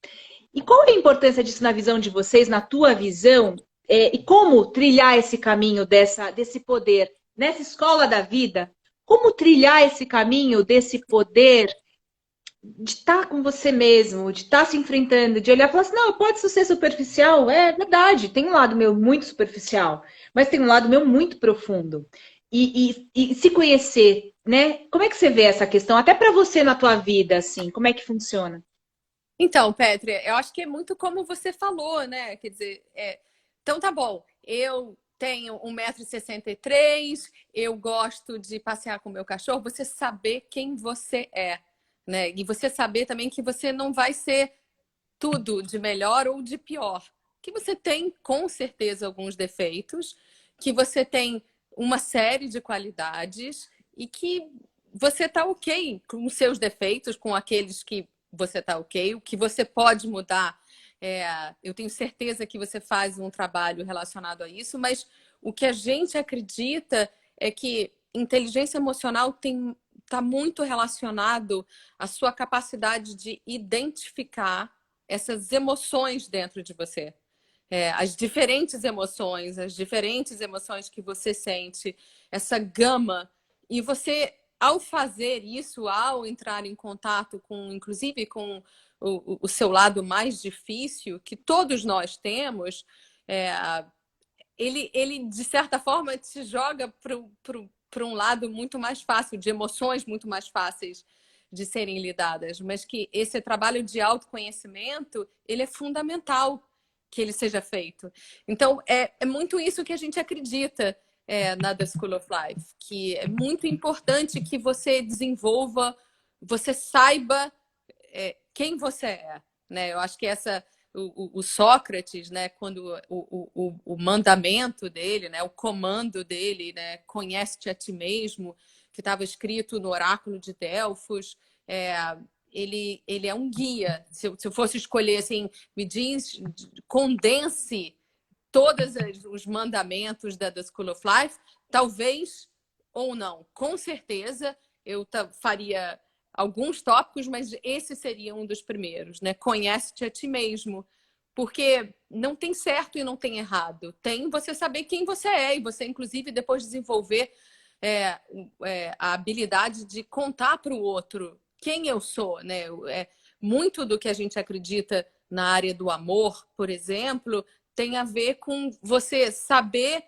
E qual é a importância disso na visão de vocês, na tua visão? E como trilhar esse caminho desse poder? Nessa escola da vida, como trilhar esse caminho desse poder de estar com você mesmo, de estar se enfrentando, de olhar e falar assim, não, pode ser superficial, é verdade, tem um lado meu muito superficial, mas tem um lado meu muito profundo. E se conhecer, né? Como é que você vê essa questão? Até para você na tua vida, assim, como é que funciona? Então, Pétria, eu acho que é muito como você falou, né? Quer dizer, então tá bom, eu tenho 1,63 m, eu gosto de passear com o meu cachorro, você saber quem você é, né? E você saber também que você não vai ser tudo de melhor ou de pior. Que você tem, com certeza, alguns defeitos, que você tem uma série de qualidades e que você tá ok com os seus defeitos, com aqueles que você tá ok, o que você pode mudar. Eu tenho certeza que você faz um trabalho relacionado a isso, mas o que a gente acredita é que inteligência emocional está muito relacionado à sua capacidade de identificar essas emoções dentro de você. As diferentes emoções que você sente, essa gama. E você, ao fazer isso, ao entrar em contato com, inclusive com o seu lado mais difícil, que todos nós temos, ele de certa forma, te joga para um lado muito mais fácil, de emoções muito mais fáceis de serem lidadas. Mas que esse trabalho de autoconhecimento, ele é fundamental que ele seja feito. Então, é muito isso que a gente acredita na The School of Life, que é muito importante que você desenvolva, você saiba quem você é, né? Eu acho que o Sócrates, né, quando o mandamento dele, né, o comando dele, né, conhece-te a ti mesmo, que estava escrito no oráculo de Delfos, ele é um guia. Se eu fosse escolher, assim, condense todos os mandamentos da The School of Life, talvez ou não. Com certeza eu faria alguns tópicos, mas esse seria um dos primeiros, né? Conhece-te a ti mesmo. Porque não tem certo e não tem errado. Tem você saber quem você é e você, inclusive, depois desenvolver a habilidade de contar para o outro quem eu sou, né? Muito do que a gente acredita na área do amor, por exemplo, tem a ver com você saber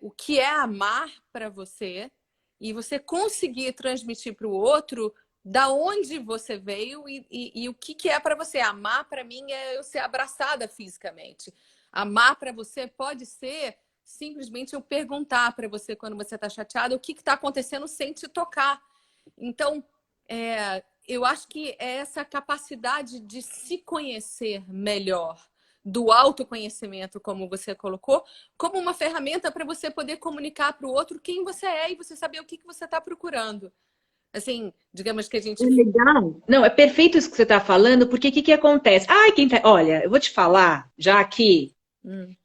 o que é amar para você e você conseguir transmitir para o outro da onde você veio e o que é para você. Amar, para mim, é eu ser abraçada fisicamente. Amar para você pode ser simplesmente eu perguntar para você quando você está chateada o que está acontecendo sem te tocar. Então, eu acho que é essa capacidade de se conhecer melhor, do autoconhecimento, como você colocou, como uma ferramenta para você poder comunicar para o outro quem você é e você saber o que você está procurando. Assim, digamos que a gente... É legal. Não, é perfeito isso que você está falando, porque o que acontece? Ai, olha, eu vou te falar, já aqui,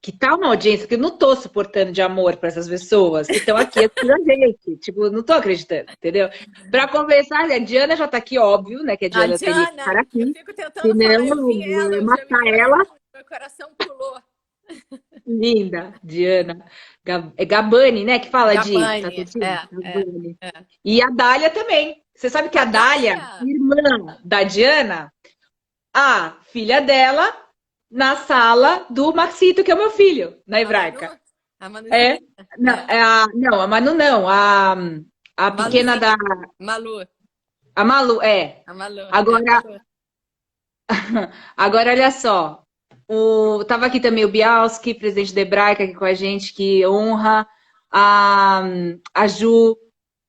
que tá uma audiência que eu não tô suportando de amor para essas pessoas que estão aqui assistindo a gente. Tipo, não tô acreditando, entendeu? Para conversar, a Diana já tá aqui, óbvio, né? Que a Diana teria que estar eu aqui. fico tentando Senão, falar, eu vi ela, eu eu ia já, matar ela. meu coração pulou. Linda, Diana. É Gabani, né? Que fala de Gabani, tatuagem? Gabani. é. E a Dália também. Você sabe que A a Dália, Dália? irmã da Diana, a filha dela, na sala do Maxito, que é o meu filho, na A Manu? hebraica. A É. Manuzinha? Não, não, a Manu não. A pequena da. Maluzinha. Malu. A Malu, é. A Malu. Agora, Malu. agora olha só. Tava aqui também o Bialski, presidente da Hebraica, aqui com a gente, que honra. A Ju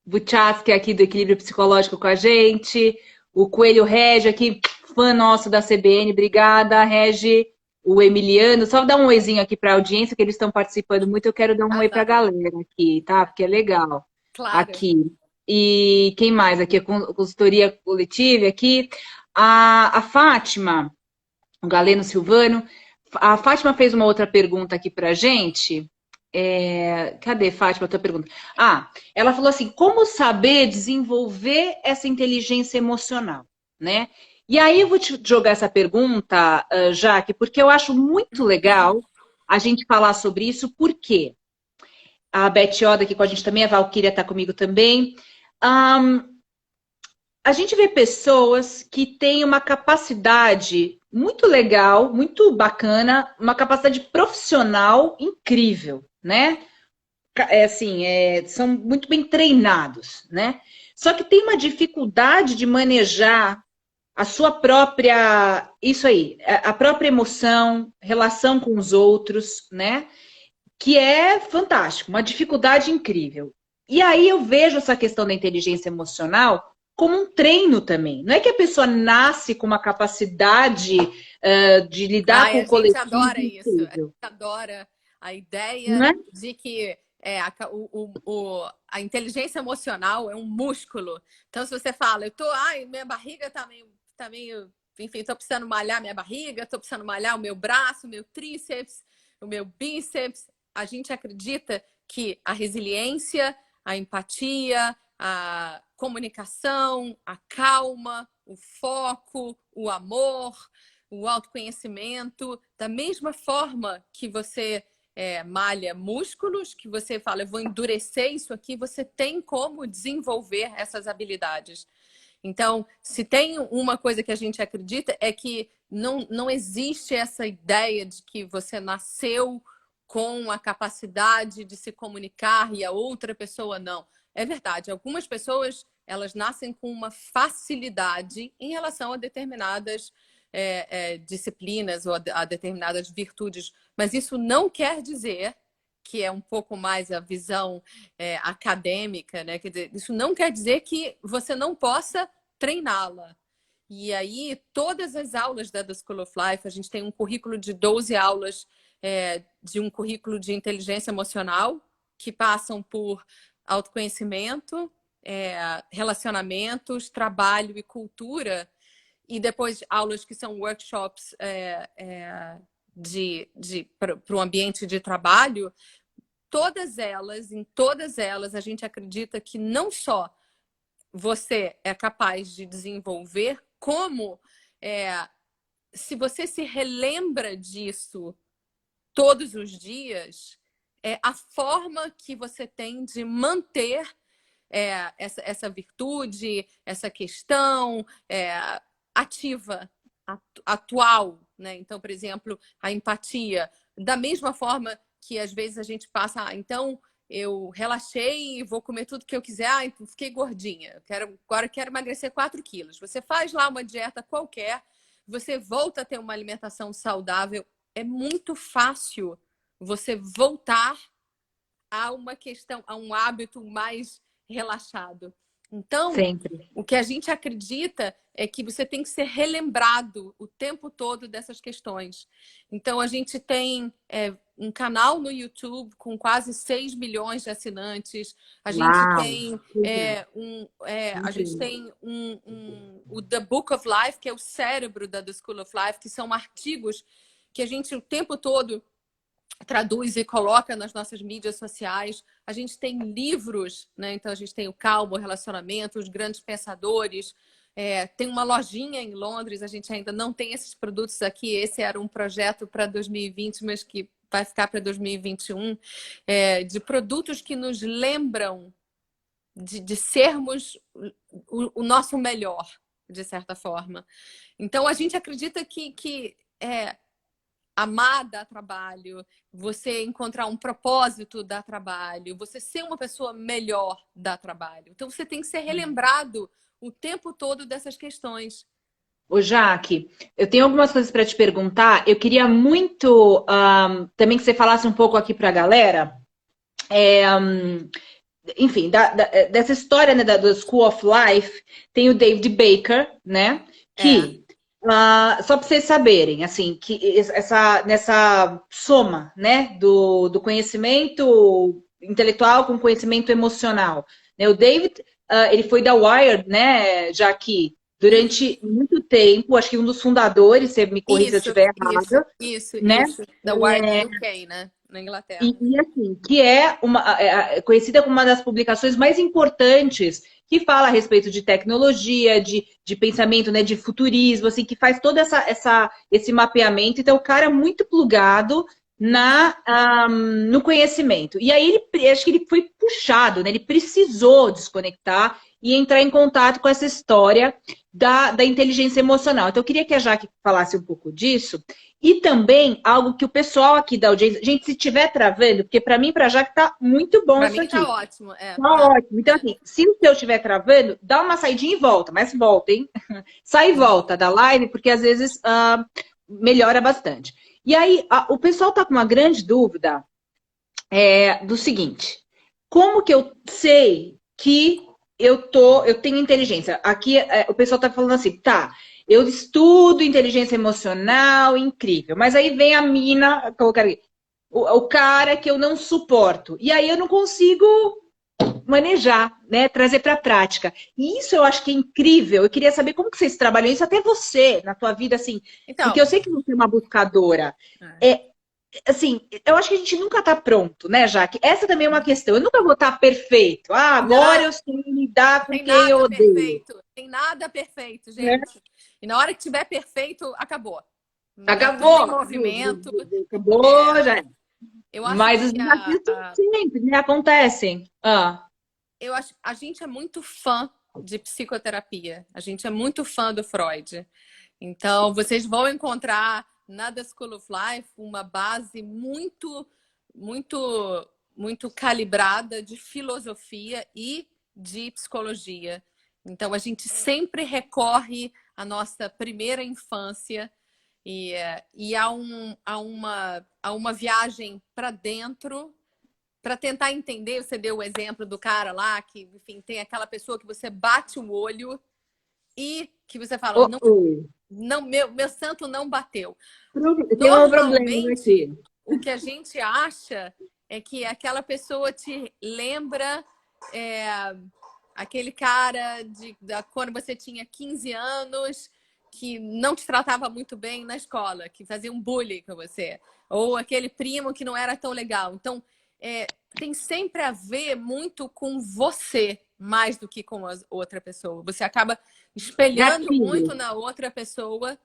Buchatsky, aqui do Equilíbrio Psicológico com a gente. O Coelho Regi, aqui, fã nosso da CBN. Obrigada, Regi. O Emiliano. Só dar um oizinho aqui para a audiência, que eles estão participando muito. Eu quero dar um oi para a galera aqui, tá? Porque é legal. Claro. Aqui. E quem mais? Aqui, a consultoria coletiva aqui. A Fátima, o Galeno Silvano. A Fátima fez uma outra pergunta aqui para a gente. Cadê, Fátima, a tua pergunta? Ela falou assim, como saber desenvolver essa inteligência emocional, né? E aí eu vou te jogar essa pergunta, Jaque, porque eu acho muito legal a gente falar sobre isso, porque a Beth Oda aqui com a gente também, a Valquíria está comigo também. A gente vê pessoas que têm uma capacidade muito legal, muito bacana, uma capacidade profissional incrível, né? São muito bem treinados, né? Só que tem uma dificuldade de manejar a sua própria, isso aí, a própria emoção, relação com os outros, né? Que é fantástico, uma dificuldade incrível. E aí eu vejo essa questão da inteligência emocional como um treino também. Não é que a pessoa nasce com uma capacidade de lidar com o coletivo. A gente adora isso. A gente adora a ideia de que a inteligência emocional é um músculo. Então, se você fala, minha barriga tá meio, enfim, tô precisando malhar minha barriga, tô precisando malhar o meu braço, o meu tríceps, o meu bíceps. A gente acredita que a resiliência, a empatia, a comunicação, a calma, o foco, o amor, o autoconhecimento, da mesma forma que você malha músculos, que você fala, eu vou endurecer isso aqui, você tem como desenvolver essas habilidades. Então, se tem uma coisa que a gente acredita é que não existe essa ideia de que você nasceu com a capacidade de se comunicar e a outra pessoa não. É verdade, algumas pessoas elas nascem com uma facilidade em relação a determinadas disciplinas ou a determinadas virtudes, mas isso não quer dizer que é um pouco mais a visão acadêmica, né? Quer dizer, isso não quer dizer que você não possa treiná-la. E aí, todas as aulas da The School of Life, a gente tem um currículo de 12 aulas de um currículo de inteligência emocional, que passam por autoconhecimento, relacionamentos, trabalho e cultura, e depois aulas que são workshops para o ambiente de trabalho. Em todas elas, a gente acredita que não só você é capaz de desenvolver, como se você se relembra disso todos os dias, a forma que você tem de manter essa virtude, essa questão ativa, atual, né? Então, por exemplo, a empatia. Da mesma forma que às vezes a gente passa, então eu relaxei e vou comer tudo que eu quiser, fiquei gordinha, agora quero emagrecer 4 quilos. Você faz lá uma dieta qualquer, você volta a ter uma alimentação saudável. É muito fácil você voltar a uma questão, a um hábito mais relaxado. Então, Sempre. o que a gente acredita é que você tem que ser relembrado o tempo todo dessas questões. Então, a gente tem um canal no YouTube com quase 6 milhões de assinantes. A gente tem o The Book of Life, que é o cérebro da The School of Life, que são artigos que a gente o tempo todo traduz e coloca nas nossas mídias sociais. A gente tem livros, né? Então a gente tem o Calmo Relacionamento, Os Grandes Pensadores. Tem uma lojinha em Londres, a gente ainda não tem esses produtos aqui. Esse era um projeto para 2020, mas que vai ficar para 2021, de produtos que nos lembram de sermos o nosso melhor, de certa forma. Então a gente acredita que amar dá trabalho, você encontrar um propósito dá trabalho, você ser uma pessoa melhor dá trabalho. Então você tem que ser relembrado o tempo todo dessas questões. Ô, Jaque, eu tenho algumas coisas para te perguntar. Eu queria muito também que você falasse um pouco aqui para a galera. Enfim, dessa história, né, do School of Life, tem o David Baker, né? Que só para vocês saberem, assim, que nessa soma, né, do conhecimento intelectual com conhecimento emocional, né? O David, ele foi da Wired, né, já que durante muito tempo, acho que um dos fundadores, você me corrija se eu estiver errado. Isso. Da Wired UK, né, na Inglaterra. E assim, que é conhecida como uma das publicações mais importantes que fala a respeito de tecnologia, de pensamento, né, de futurismo, assim, que faz todo esse mapeamento. Então, o cara é muito plugado no conhecimento. E aí, acho que ele foi puxado, né? Ele precisou desconectar e entrar em contato com essa história da inteligência emocional. Então, eu queria que a Jaque falasse um pouco disso. E também algo que o pessoal aqui da audiência... Gente, se estiver travando, porque para mim e para a Jaque tá muito bom isso aqui. Para mim tá ótimo. Tá ótimo. Então, assim, se o seu estiver travando, dá uma saidinha e volta. Mas volta, hein? Sai e volta da live, porque às vezes melhora bastante. E aí, o pessoal tá com uma grande dúvida do seguinte. Como que eu sei que eu tenho inteligência? Aqui o pessoal tá falando assim, tá, eu estudo inteligência emocional, incrível. Mas aí vem a mina, colocar aqui, o cara que eu não suporto. E aí eu não consigo manejar, né? Trazer para a prática. E isso eu acho que é incrível. Eu queria saber como que vocês trabalham isso, até você, na tua vida, assim. Então, porque eu sei que você é uma buscadora. Assim, eu acho que a gente nunca tá pronto, né, Jaque? Essa também é uma questão. Eu nunca vou estar perfeito. Agora eu sei lidar com quem eu odeio. Tem nada perfeito, gente. E na hora que tiver perfeito, acabou. Tá tudo em Acabou! movimento. Acabou, já. Eu acho Mas os que desafios sempre, né? Acontecem. a gente é muito fã de psicoterapia. A gente é muito fã do Freud. Então, vocês vão encontrar na The School of Life uma base muito calibrada de filosofia e de psicologia. Então, a gente sempre recorre à nossa primeira infância e a uma viagem para dentro para tentar entender. Você deu o exemplo do cara lá que, enfim, tem aquela pessoa que você bate o olho e que você fala, não, meu santo não bateu. Tem um problema Normalmente, aqui. o que a gente acha é que aquela pessoa te lembra aquele cara quando você tinha 15 anos que não te tratava muito bem na escola, que fazia um bullying com você. Ou aquele primo que não era tão legal. Então, tem sempre a ver muito com você, mais do que com a outra pessoa. Você acaba espelhando muito na outra pessoa.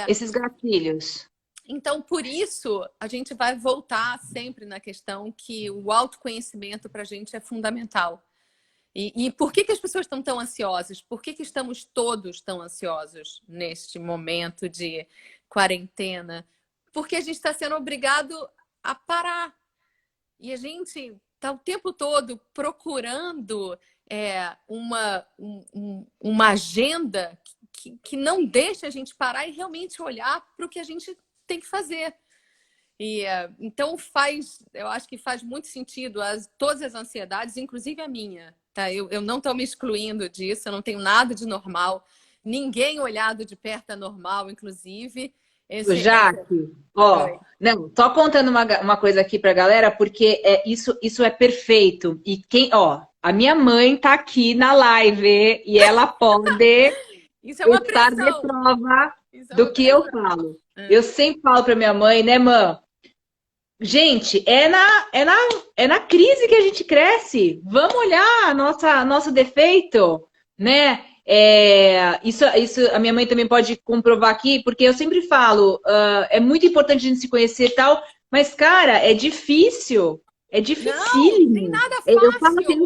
Esses gatilhos. Então, por isso, a gente vai voltar sempre na questão que o autoconhecimento para a gente é fundamental. E por que as pessoas estão tão ansiosas? Por que estamos todos tão ansiosos neste momento de quarentena? Porque a gente está sendo obrigado a parar. E a gente está o tempo todo procurando uma agenda que não deixa a gente parar e realmente olhar para o que a gente tem que fazer. Então eu acho que faz muito sentido todas as ansiedades, inclusive a minha. Tá? Eu não estou me excluindo disso, eu não tenho nada de normal. Ninguém olhado de perto é normal, inclusive. Jaque, não, só contando uma coisa aqui pra galera, porque isso é perfeito. E a minha mãe tá aqui na live e ela pode isso é uma estar de pressão. prova do que eu falo. Eu sempre falo pra minha mãe, né, mãe? Gente, é na crise que a gente cresce. Vamos olhar nosso defeito, né? Isso a minha mãe também pode comprovar aqui, porque eu sempre falo, é muito importante a gente se conhecer e tal, mas, cara, é difícil. É dificílimo. Não, tem nada fácil. Eu falo assim,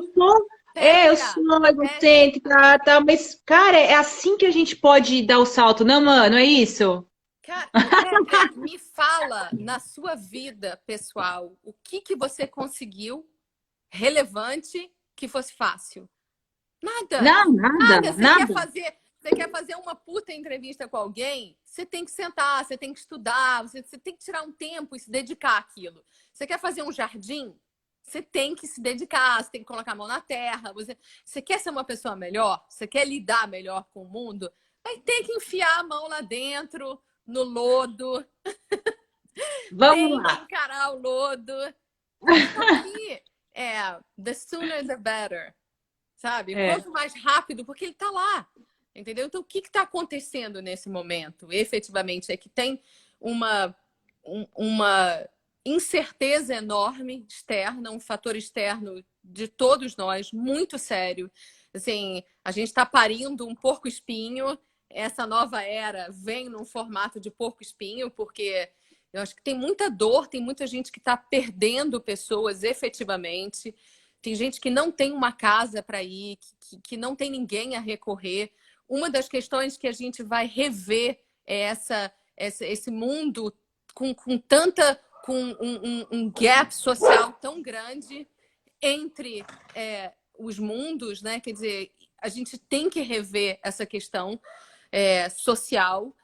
eu sou egocêntrica, tá, mas, cara, é assim que a gente pode dar o salto, não, mano? É isso? Cara, me fala na sua vida pessoal o que você conseguiu relevante que fosse fácil. Nada. Nada. Você quer fazer uma puta entrevista com alguém? Você tem que sentar, você tem que estudar, você tem que tirar um tempo e se dedicar àquilo. Você quer fazer um jardim? Você tem que se dedicar, você tem que colocar a mão na terra. Você quer ser uma pessoa melhor? Você quer lidar melhor com o mundo? Vai ter que enfiar a mão lá dentro, no lodo. Vamos lá. Tem que encarar o lodo. Aqui, the sooner the better. Sabe? Quanto mais rápido, porque ele tá lá. Entendeu? Então, o que está acontecendo nesse momento? Efetivamente, é que tem uma incerteza enorme externa, um fator externo de todos nós, muito sério. Assim, a gente está parindo um porco-espinho. Essa nova era vem num formato de porco-espinho, porque eu acho que tem muita dor, tem muita gente que está perdendo pessoas efetivamente. Tem gente que não tem uma casa para ir, que não tem ninguém a recorrer. Uma das questões que a gente vai rever é esse mundo com um gap social tão grande entre os mundos, né? Quer dizer, a gente tem que rever essa questão social,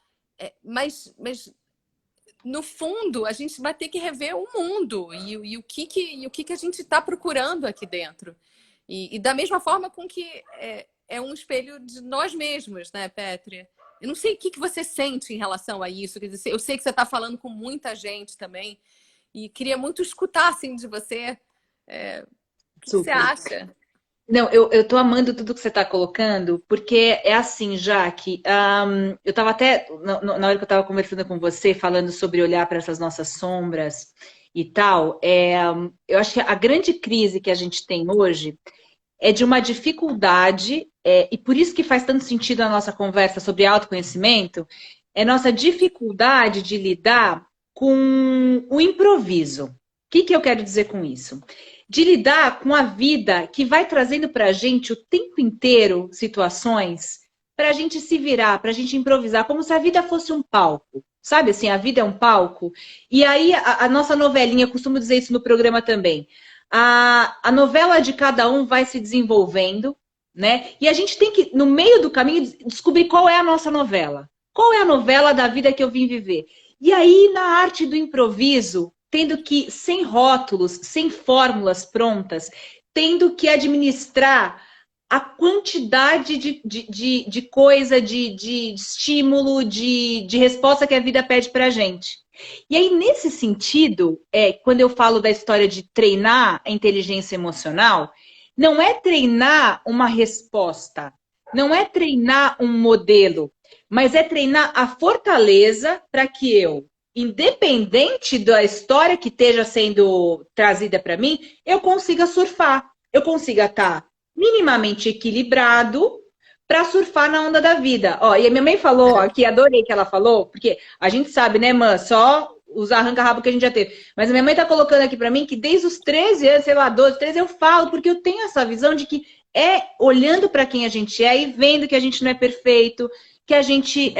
mas no fundo a gente vai ter que rever o mundo e o que a gente está procurando aqui dentro. E da mesma forma com que é um espelho de nós mesmos, né, Pétria? Eu não sei o que você sente em relação a isso. Quer dizer, eu sei que você está falando com muita gente também e queria muito escutar assim, de você. O que você acha? Não, eu tô amando tudo que você tá colocando, porque é assim, Jaque, eu tava até, na hora que eu tava conversando com você, falando sobre olhar para essas nossas sombras e tal, eu acho que a grande crise que a gente tem hoje é de uma dificuldade, e por isso que faz tanto sentido a nossa conversa sobre autoconhecimento, é nossa dificuldade de lidar com o improviso. O que eu quero dizer com isso? De lidar com a vida que vai trazendo para a gente o tempo inteiro situações para a gente se virar, para a gente improvisar, como se a vida fosse um palco. Sabe assim, a vida é um palco. E aí a nossa novelinha, eu costumo dizer isso no programa também, a novela de cada um vai se desenvolvendo, né? E a gente tem que, no meio do caminho, descobrir qual é a nossa novela. Qual é a novela da vida que eu vim viver? E aí, na arte do improviso, tendo que, sem rótulos, sem fórmulas prontas, tendo que administrar a quantidade de coisa, de estímulo, de resposta que a vida pede pra gente. E aí, nesse sentido, quando eu falo da história de treinar a inteligência emocional, não é treinar uma resposta, não é treinar um modelo, mas é treinar a fortaleza para que eu, independente da história que esteja sendo trazida para mim, eu consiga surfar, eu consiga estar minimamente equilibrado para surfar na onda da vida. Ó, e a minha mãe falou, ó, que adorei que ela falou, porque a gente sabe, né, mãe, só os arranca-rabo que a gente já teve. Mas a minha mãe tá colocando aqui para mim que desde os 13 anos, sei lá, 12, 13, eu falo, porque eu tenho essa visão de que é olhando para quem a gente é e vendo que a gente não é perfeito, que a gente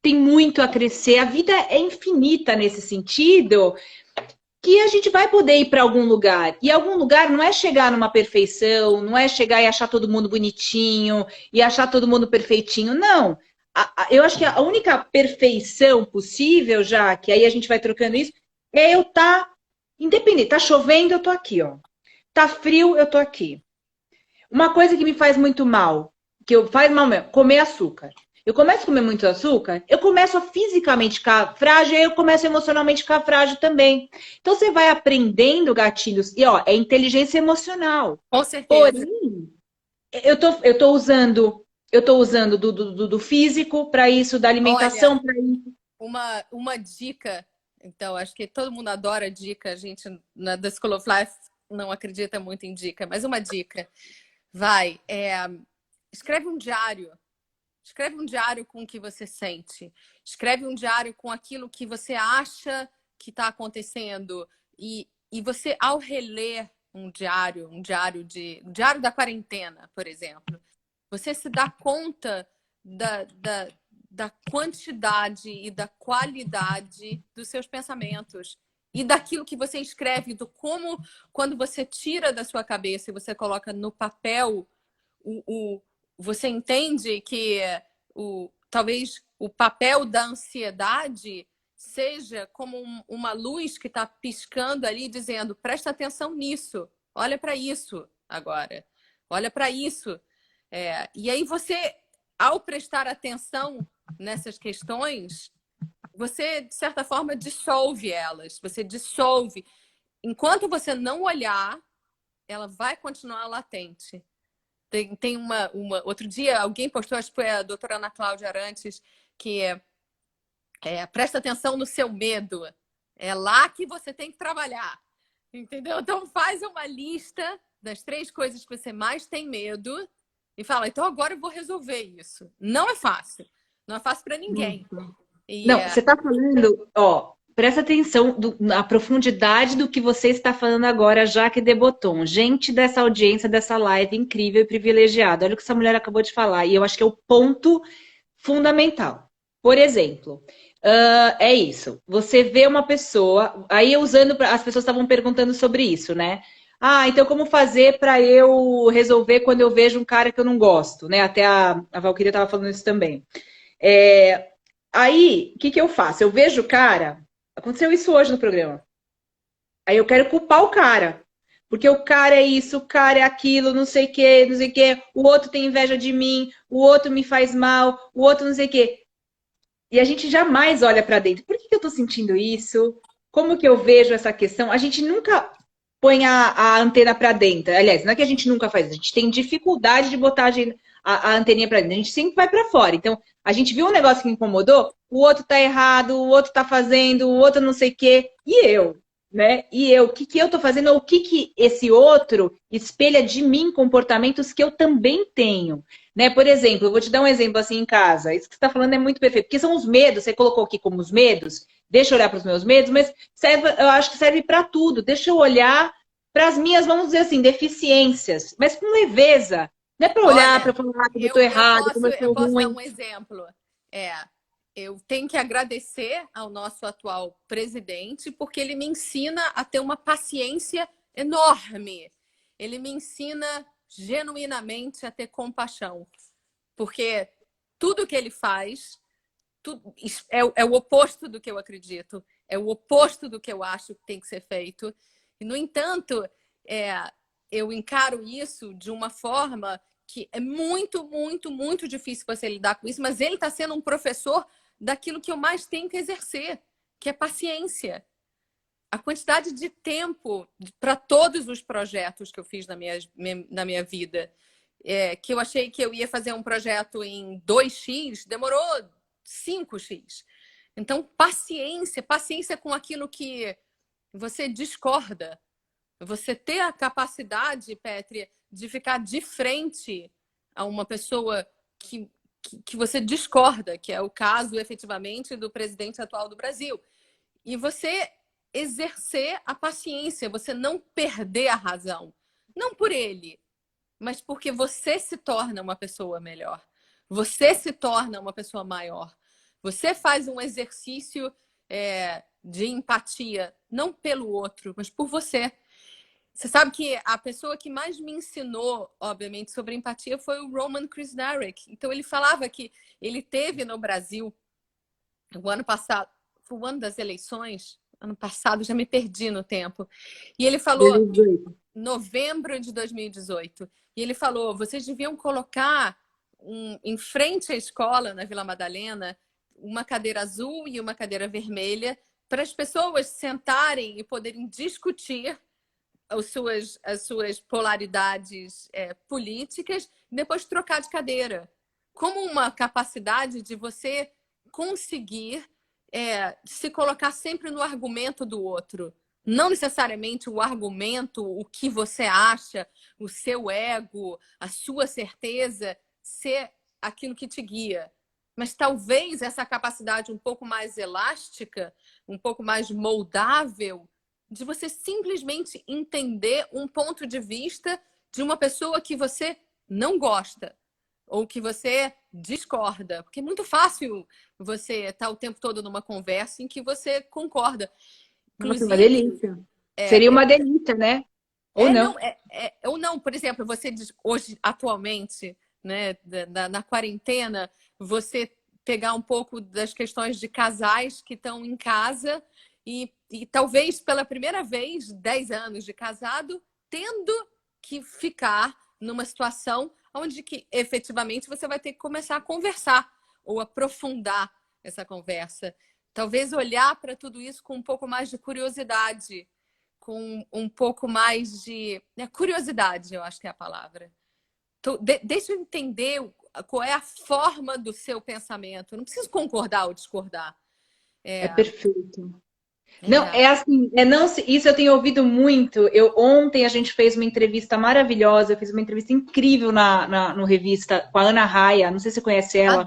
tem muito a crescer. A vida é infinita nesse sentido, que a gente vai poder ir para algum lugar. E algum lugar não é chegar numa perfeição, não é chegar e achar todo mundo bonitinho, e achar todo mundo perfeitinho, não. Eu acho que a única perfeição possível, já que aí a gente vai trocando isso, é eu estar independente. Tá chovendo, eu tô aqui, ó. Tá frio, eu tô aqui. Uma coisa que me faz muito mal, faz mal mesmo, comer açúcar. Eu começo a comer muito açúcar, eu começo a fisicamente ficar frágil, eu começo emocionalmente a ficar frágil também. Então você vai aprendendo gatilhos, e ó, é inteligência emocional. Com certeza. Porém, eu tô usando do físico para isso, da alimentação para isso. Uma dica, então, acho que todo mundo adora dica, a gente na The School of Life não acredita muito em dica, mas uma dica. Escreve um diário. Escreve um diário com o que você sente. Escreve um diário com aquilo que você acha que está acontecendo. E você, ao reler um diário da quarentena, por exemplo, você se dá conta da quantidade e da qualidade dos seus pensamentos. E daquilo que você escreve, do como, quando você tira da sua cabeça e você coloca no papel, você entende que talvez o papel da ansiedade seja como uma luz que está piscando ali, dizendo, presta atenção nisso, olha para isso agora, olha para isso. E aí você, ao prestar atenção nessas questões, você, de certa forma, dissolve elas. Você dissolve. Enquanto você não olhar, ela vai continuar latente. Tem outro dia, alguém postou, acho que foi a doutora Ana Cláudia Arantes, que presta atenção no seu medo. É lá que você tem que trabalhar. Entendeu? Então faz uma lista das 3 coisas que você mais tem medo e fala, então agora eu vou resolver isso. Não é fácil. Não é fácil para ninguém. Não, você está falando, ó, presta atenção na profundidade do que você está falando agora, Jaque de Botton. Gente dessa audiência, dessa live incrível e privilegiada. Olha o que essa mulher acabou de falar. E eu acho que é o ponto fundamental. Por exemplo, é isso. Você vê uma pessoa... Aí as pessoas estavam perguntando sobre isso, né? Ah, então como fazer para eu resolver quando eu vejo um cara que eu não gosto, né? Até a Valquíria estava falando isso também. Aí, o que eu faço? Eu vejo o cara... Aconteceu isso hoje no programa. Aí eu quero culpar o cara. Porque o cara é isso, o cara é aquilo, não sei o quê, não sei o quê. O outro tem inveja de mim, o outro me faz mal, o outro não sei o quê. E a gente jamais olha para dentro. Por que eu tô sentindo isso? Como que eu vejo essa questão? A gente nunca põe a antena para dentro. Aliás, não é que a gente nunca faz. A gente tem dificuldade de botar a anteninha para dentro. A gente sempre vai para fora. Então, a gente viu um negócio que incomodou, o outro tá errado, o outro tá fazendo, o outro não sei o quê. E eu, né? E eu, o que eu tô fazendo? Ou o que esse outro espelha de mim comportamentos que eu também tenho? né? Por exemplo, eu vou te dar um exemplo assim em casa. Isso que você está falando é muito perfeito, porque são os medos. Você colocou aqui como os medos. Deixa eu olhar para os meus medos, mas serve, eu acho que serve para tudo. Deixa eu olhar para as minhas, vamos dizer assim, deficiências, mas com leveza. Não é para olhar Olha, para falar que eu estou errado, como eu eu sou posso dar ruim. um exemplo. É, eu tenho que agradecer ao nosso atual presidente, porque ele me ensina a ter uma paciência enorme. Ele me ensina genuinamente a ter compaixão, porque tudo que ele faz é o oposto do que eu acredito, é o oposto do que eu acho que tem que ser feito. E, no entanto, eu encaro isso de uma forma que é muito, muito, muito difícil você lidar com isso, mas ele está sendo um professor daquilo que eu mais tenho que exercer, que é paciência. A quantidade de tempo para todos os projetos que eu fiz na minha vida, que eu achei que eu ia fazer um projeto em 2x, demorou 5x. Então, paciência com aquilo que você discorda. Você ter a capacidade, Pétria, de ficar de frente a uma pessoa que você discorda, que é o caso, efetivamente, do presidente atual do Brasil. E você exercer a paciência, você não perder a razão. Não por ele, mas porque você se torna uma pessoa melhor. Você se torna uma pessoa maior. Você faz um exercício de empatia, não pelo outro, mas por você. Você sabe que a pessoa que mais me ensinou, obviamente, sobre empatia foi o Roman Krznaric. Então, ele falava que ele teve no Brasil, o ano passado, foi o ano das eleições, ano passado, já me perdi no tempo. E ele falou, novembro de 2018, e ele falou, vocês deviam colocar em frente à escola, na Vila Madalena, uma cadeira azul e uma cadeira vermelha, para as pessoas sentarem e poderem discutir as suas polaridades políticas e depois trocar de cadeira. Como uma capacidade de você conseguir se colocar sempre no argumento do outro. Não necessariamente o argumento, o que você acha, o seu ego, a sua certeza ser aquilo que te guia. Mas talvez essa capacidade um pouco mais elástica, um pouco mais moldável, de você simplesmente entender um ponto de vista de uma pessoa que você não gosta ou que você discorda. Porque é muito fácil você estar o tempo todo numa conversa em que você concorda. Nossa, uma delícia. Seria uma delícia, né? Ou não. Ou não, por exemplo, você diz, hoje, atualmente, né, na quarentena, você pegar um pouco das questões de casais que estão em casa e talvez pela primeira vez, 10 anos de casado, tendo que ficar numa situação onde que efetivamente você vai ter que começar a conversar ou aprofundar essa conversa. Talvez olhar para tudo isso com um pouco mais de curiosidade, com um pouco mais de curiosidade, eu acho que é a palavra. Então, deixa eu entender qual é a forma do seu pensamento. Eu não preciso concordar ou discordar. É perfeito. Não, assim, isso eu tenho ouvido muito. Ontem a gente fez uma entrevista maravilhosa, eu fiz uma entrevista incrível no Revista com a Ana Raia, não sei se você conhece ela.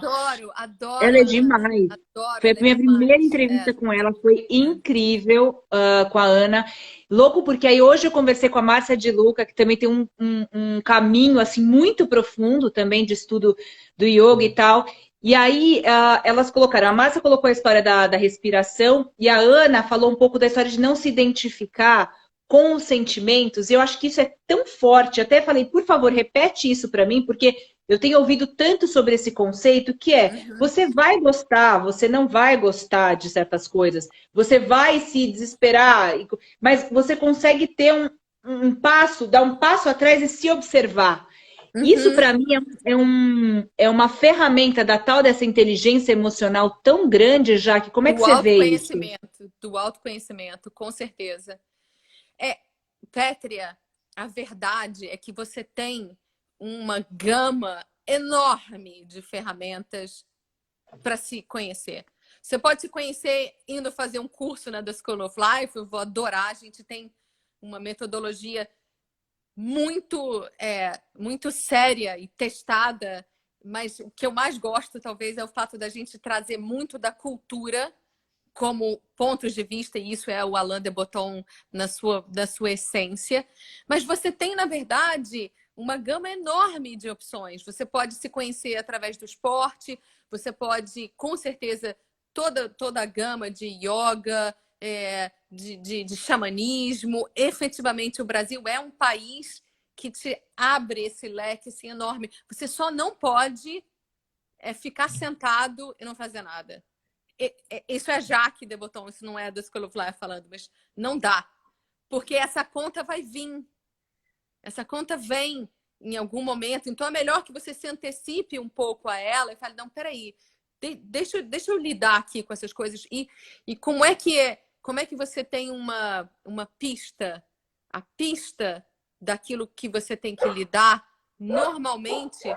Adoro. Ela é demais. Adoro, foi a minha primeira entrevista com ela, foi incrível com a Ana. Louco, porque aí hoje eu conversei com a Márcia de Luca, que também tem um caminho assim muito profundo também de estudo do yoga e tal. E aí, elas colocaram, a Márcia colocou a história da respiração e a Ana falou um pouco da história de não se identificar com os sentimentos. E eu acho que isso é tão forte. Até falei, por favor, repete isso para mim, porque eu tenho ouvido tanto sobre esse conceito que você vai gostar, você não vai gostar de certas coisas, você vai se desesperar, mas você consegue ter um passo, dar um passo atrás e se observar. Isso, para mim, é uma ferramenta da tal dessa inteligência emocional tão grande, já que como é que você vê isso? Do autoconhecimento, com certeza. Pétria, a verdade é que você tem uma gama enorme de ferramentas para se conhecer. Você pode se conhecer indo fazer um curso na The School of Life, eu vou adorar, a gente tem uma metodologia muito séria e testada mas o que eu mais gosto, talvez, é o fato da gente trazer muito da cultura como pontos de vista, e isso é o Alain de Botton na sua essência. Mas você tem, na verdade, uma gama enorme de opções. Você pode se conhecer através do esporte, você pode, com certeza, toda a gama de yoga, de xamanismo. Efetivamente, o Brasil é um país que te abre esse leque assim, enorme. Você só não pode ficar sentado e não fazer nada. Isso é Jacques de Botton, isso não é da School of Life falando, mas não dá. Porque essa conta vai vir. Essa conta vem em algum momento. Então é melhor que você se antecipe um pouco a ela e fale, não, peraí, deixa eu lidar aqui com essas coisas. E como é que você tem uma pista, a pista daquilo que você tem que lidar, normalmente...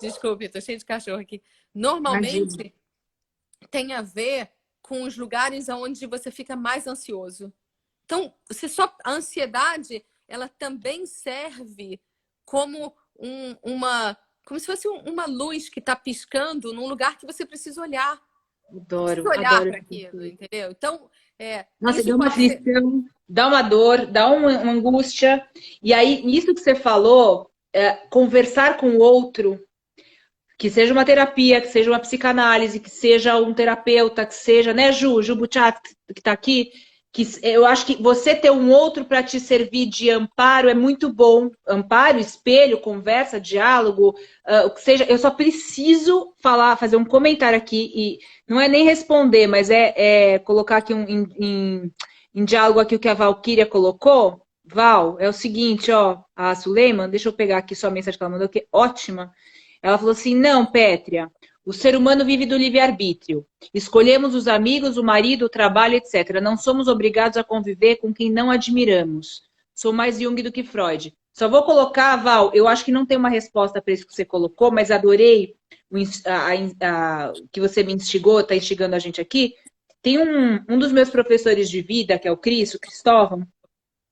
Desculpe, tô cheio de cachorro aqui. Normalmente... Imagina. tem a ver com os lugares onde você fica mais ansioso. Então, a ansiedade, ela também serve como como se fosse uma luz que está piscando num lugar que você precisa olhar. Adoro, Precisa olhar adoro. para aquilo, entendeu? Então, Nossa, isso dá uma pode ser... aflição, dá uma dor, dá uma angústia. E aí, nisso que você falou, conversar com o outro, que seja uma terapia, que seja uma psicanálise, que seja um terapeuta, que seja, né, Ju Buchat, que está aqui, que eu acho que você ter um outro para te servir de amparo é muito bom. Amparo, espelho, conversa, diálogo, o que seja. Eu só preciso fazer um comentário aqui, e não é nem responder, mas colocar aqui em diálogo aqui o que a Valquíria colocou. Val, é o seguinte, ó, a Suleiman, deixa eu pegar aqui só a mensagem que ela mandou, que é ótima. Ela falou assim, não, Pétria, o ser humano vive do livre-arbítrio. Escolhemos os amigos, o marido, o trabalho, etc. Não somos obrigados a conviver com quem não admiramos. Sou mais Jung do que Freud. Só vou colocar, Val, eu acho que não tem uma resposta para isso que você colocou, mas adorei que você me instigou, está instigando a gente aqui. Tem um dos meus professores de vida, que é o Cristóvão,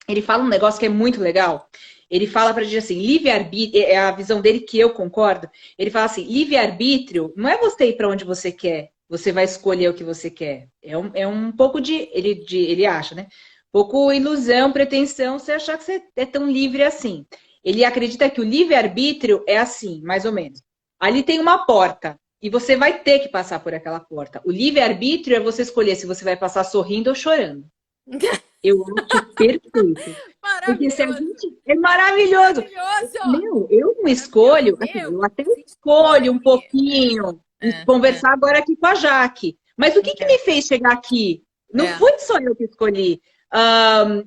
ele fala um negócio que é muito legal. Ele fala pra gente assim, livre-arbítrio, é a visão dele que eu concordo. Ele fala assim, livre-arbítrio não é você ir para onde você quer, você vai escolher o que você quer. É um pouco ele acha, né? Um pouco ilusão, pretensão, você achar que você é tão livre assim. Ele acredita que o livre-arbítrio é assim, mais ou menos. Ali tem uma porta, e você vai ter que passar por aquela porta. O livre-arbítrio é você escolher se você vai passar sorrindo ou chorando. Eu acho perfeito. Porque se a gente... É maravilhoso. Meu, eu não escolho, assim, eu até escolho um pouquinho conversar agora aqui com a Jaque. Mas o que me fez chegar aqui? Não foi só eu que escolhi.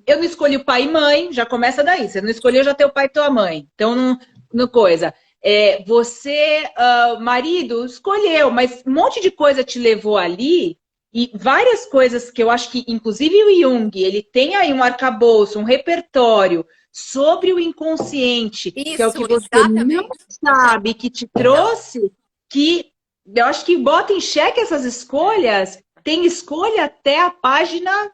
Eu não escolhi o pai e mãe, já começa daí. Você não escolheu já teu pai e tua mãe. Então, não coisa. Você, marido, escolheu, mas um monte de coisa te levou ali. E várias coisas que eu acho que, inclusive o Jung, ele tem aí um arcabouço, um repertório sobre o inconsciente, que é o que você não sabe, que te trouxe, que eu acho que bota em xeque essas escolhas. Tem escolha até a página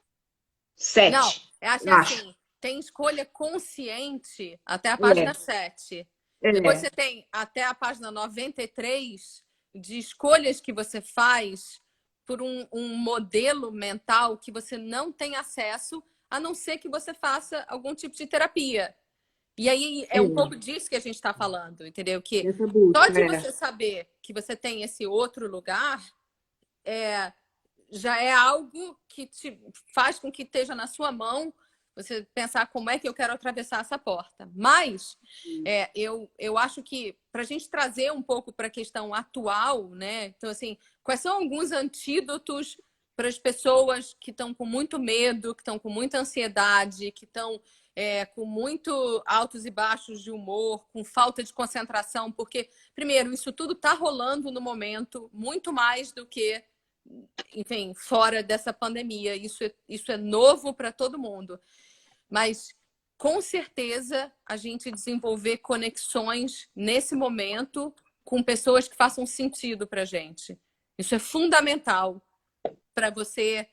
7. Não, acho assim, tem escolha consciente até a página 7. Depois você tem até a página 93 de escolhas que você faz por um modelo mental que você não tem acesso, a não ser que você faça algum tipo de terapia. E aí é um pouco disso que a gente está falando, entendeu? Que só de você saber que você tem esse outro lugar, já é algo que te faz com que esteja na sua mão você pensar como é que eu quero atravessar essa porta. Mas eu acho que para a gente trazer um pouco para a questão atual, né? Então, assim, quais são alguns antídotos para as pessoas que estão com muito medo, que estão com muita ansiedade, que estão com muito altos e baixos de humor, com falta de concentração? Porque, primeiro, isso tudo está rolando no momento, muito mais do que, enfim, fora dessa pandemia. Isso é novo para todo mundo. Mas, com certeza, a gente desenvolver conexões nesse momento com pessoas que façam sentido para a gente. Isso é fundamental para você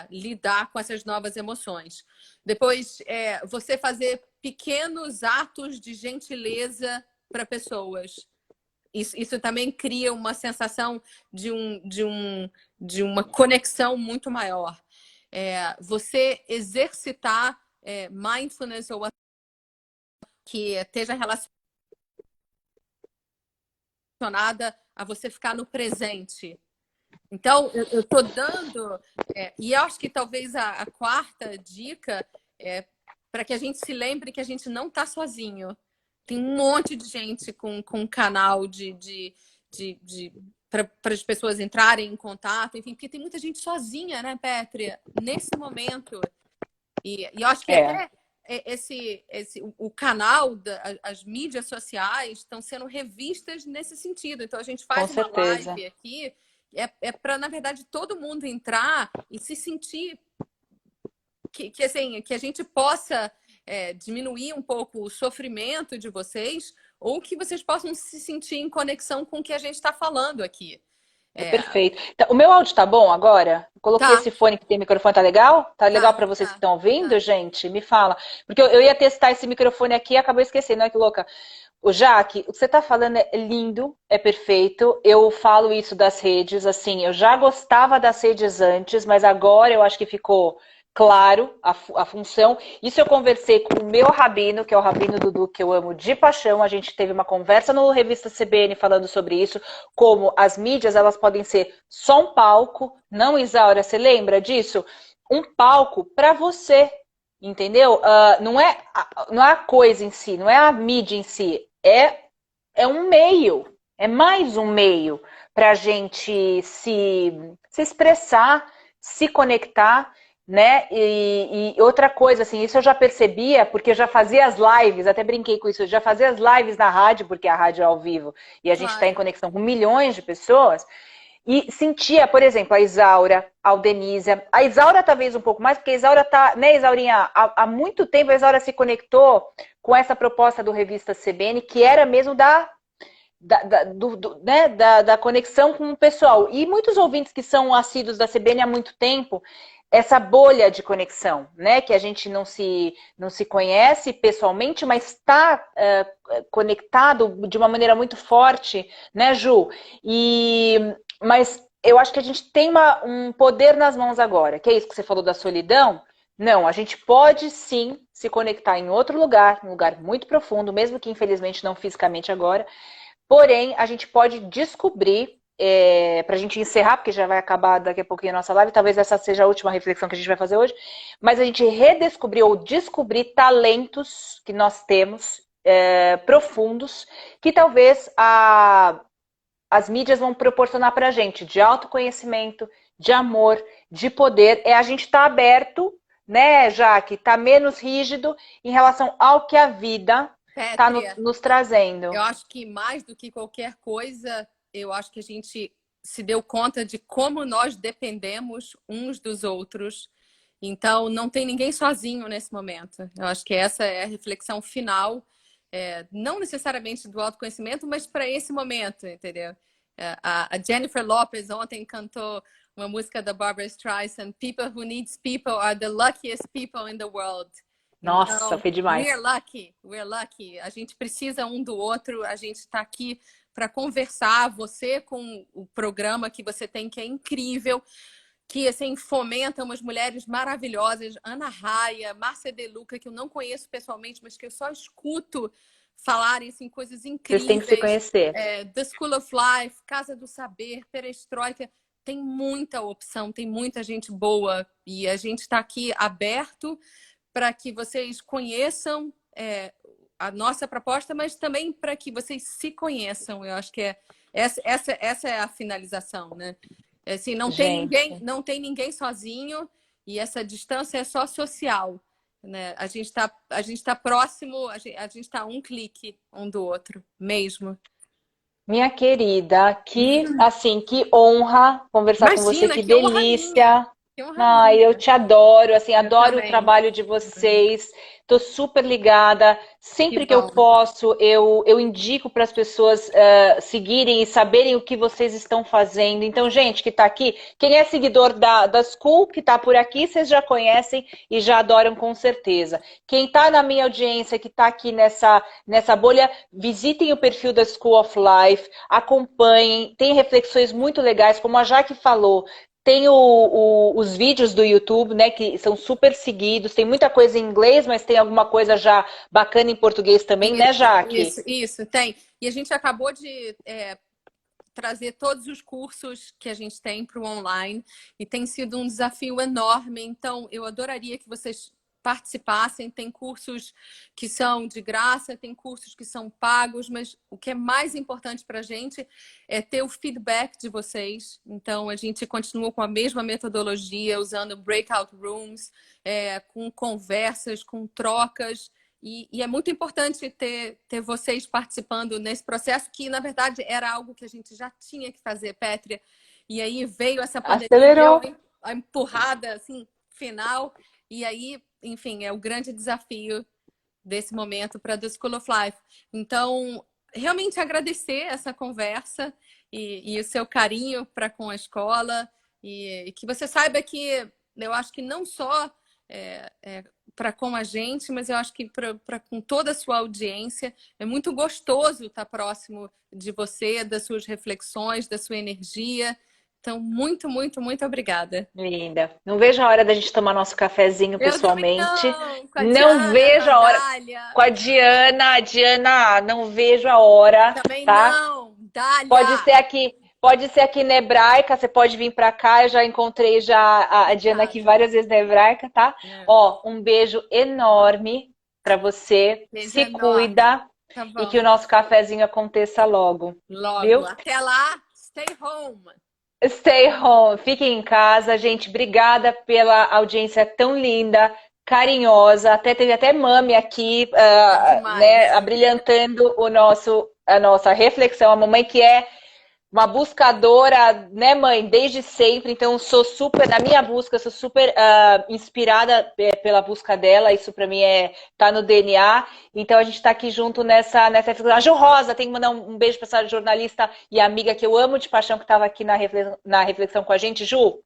lidar com essas novas emoções. Depois, você fazer pequenos atos de gentileza para pessoas. Isso também cria uma sensação de uma conexão muito maior. Você exercitar mindfulness ou que esteja relacionada a você ficar no presente. Então, eu estou dando... e eu acho que talvez a quarta dica é para que a gente se lembre que a gente não está sozinho. Tem um monte de gente com canal para as pessoas entrarem em contato, enfim, porque tem muita gente sozinha, né, Pétria, nesse momento. E eu acho que até o canal, as mídias sociais estão sendo revistas nesse sentido. Então, a gente faz uma live aqui, para, na verdade, todo mundo entrar e se sentir que a gente possa diminuir um pouco o sofrimento de vocês, ou que vocês possam se sentir em conexão com o que a gente está falando aqui. Perfeito. Então, o meu áudio tá bom agora? Coloquei esse fone que tem microfone, tá legal? Tá legal para vocês que estão ouvindo, gente? Me fala. Porque eu ia testar esse microfone aqui e acabei esquecendo, olha que louca. O Jaque, o que você tá falando é lindo, é perfeito. Eu falo isso das redes, assim, eu já gostava das redes antes, mas agora eu acho que ficou claro a função. Isso eu conversei com o meu rabino, que é o rabino Dudu, que eu amo de paixão. A gente teve uma conversa no Revista CBN falando sobre isso, como as mídias, elas podem ser só um palco, não, Isaura, você lembra disso? Um palco para você, entendeu? Não é a coisa em si, não é a mídia em si, é um meio, é mais um meio para a gente se expressar, se conectar, né? E outra coisa, assim, isso eu já percebia, porque eu já fazia as lives, até brinquei com isso, eu já fazia as lives na rádio, porque a rádio é ao vivo, e a gente está em conexão com milhões de pessoas, e sentia, por exemplo, a Isaura, a Aldenísia, a Isaura talvez um pouco mais, porque a Isaura tá, né, Isaurinha, há muito tempo a Isaura se conectou com essa proposta do Revista CBN, que era mesmo da conexão com o pessoal. E muitos ouvintes que são assíduos da CBN há muito tempo, essa bolha de conexão, né? Que a gente não se conhece pessoalmente, mas está conectado de uma maneira muito forte, né, Ju? Mas eu acho que a gente tem um poder nas mãos agora, que é isso que você falou da solidão. Não, a gente pode sim se conectar em outro lugar, um lugar muito profundo, mesmo que infelizmente não fisicamente agora. Porém, a gente pode descobrir, para a gente encerrar, porque já vai acabar daqui a pouquinho a nossa live, talvez essa seja a última reflexão que a gente vai fazer hoje, mas a gente redescobrir ou descobrir talentos que nós temos, profundos, que talvez as mídias vão proporcionar para a gente, de autoconhecimento, de amor, de poder. A gente estar aberto, né, Jaque? Tá menos rígido em relação ao que a vida está nos trazendo. Eu acho que mais do que qualquer coisa, eu acho que a gente se deu conta de como nós dependemos uns dos outros. Então, não tem ninguém sozinho nesse momento. Eu acho que essa é a reflexão final, não necessariamente do autoconhecimento, mas para esse momento, entendeu? A Jennifer Lopez ontem cantou uma música da Barbra Streisand, People who needs people are the luckiest people in the world. Nossa, então, foi demais. We're lucky. A gente precisa um do outro, a gente está aqui para conversar, você com o programa que você tem, que é incrível, que assim, fomenta umas mulheres maravilhosas, Ana Raia, Márcia De Luca, que eu não conheço pessoalmente, mas que eu só escuto falarem assim, coisas incríveis. Vocês têm que se conhecer. The School of Life, Casa do Saber, Perestroika, tem muita opção, tem muita gente boa, e a gente está aqui aberto para que vocês conheçam a nossa proposta, mas também para que vocês se conheçam. Eu acho que essa é a finalização, né? Assim, não tem ninguém sozinho, e essa distância é só social, né? A gente tá próximo, a gente tá um clique um do outro, mesmo. Minha querida, que honra conversar com você, que delícia. Que honra Ai, eu minha. te adoro, assim, Eu adoro o também. trabalho de vocês. Tô super ligada. Que Sempre que eu bom. posso, eu indico para as pessoas seguirem e saberem o que vocês estão fazendo. Então, gente que está aqui, quem é seguidor da School, que está por aqui, vocês já conhecem e já adoram com certeza. Quem está na minha audiência, que está aqui nessa bolha, visitem o perfil da School of Life, acompanhem, tem reflexões muito legais, como a Jaque falou. Tem os vídeos do YouTube, né, que são super seguidos. Tem muita coisa em inglês, mas tem alguma coisa já bacana em português também, né, Jaque? Isso, tem. E a gente acabou de trazer todos os cursos que a gente tem para o online e tem sido um desafio enorme. Então, eu adoraria que vocês participassem. Tem cursos que são de graça, tem cursos que são pagos, mas o que é mais importante para a gente é ter o feedback de vocês. Então, a gente continua com a mesma metodologia, usando breakout rooms, com conversas, com trocas. E é muito importante ter vocês participando nesse processo, que, na verdade, era algo que a gente já tinha que fazer, Pétria. E aí veio essa pandemia, Acelerou. deu a empurrada assim, final. E aí, enfim, é o grande desafio desse momento para The School of Life. Então, realmente agradecer essa conversa e o seu carinho para com a escola. E que você saiba que eu acho que não só para com a gente, mas eu acho que para com toda a sua audiência é muito gostoso estar próximo de você, das suas reflexões, da sua energia. Então, muito, muito, muito obrigada. Linda. Não vejo a hora da gente tomar nosso cafezinho Eu também pessoalmente. não, com a Não Diana, com vejo a a hora. Dália. Com a Diana. A Diana, não vejo a hora, Também tá? não, Pode Dália. ser aqui. Pode ser aqui na Hebraica, você pode vir para cá. Eu já encontrei já a Diana aqui várias vezes na Hebraica, tá? Ó, um beijo enorme para você. Beijo Se enorme. cuida Tá e bom. que o nosso cafezinho aconteça logo. Logo. Viu? Até lá, stay home. Stay home, fiquem em casa, gente. Obrigada pela audiência tão linda, carinhosa. Teve até mami aqui, né, abrilhantando a nossa reflexão. A mamãe que é uma buscadora, né, mãe, desde sempre. Então, sou super, na minha busca, sou super inspirada pela busca dela. Isso para mim tá no DNA. Então, a gente está aqui junto nessa reflexão. A Ju Rosa, tem que mandar um beijo para essa jornalista e amiga que eu amo de paixão, que estava aqui na reflexão com a gente. Ju,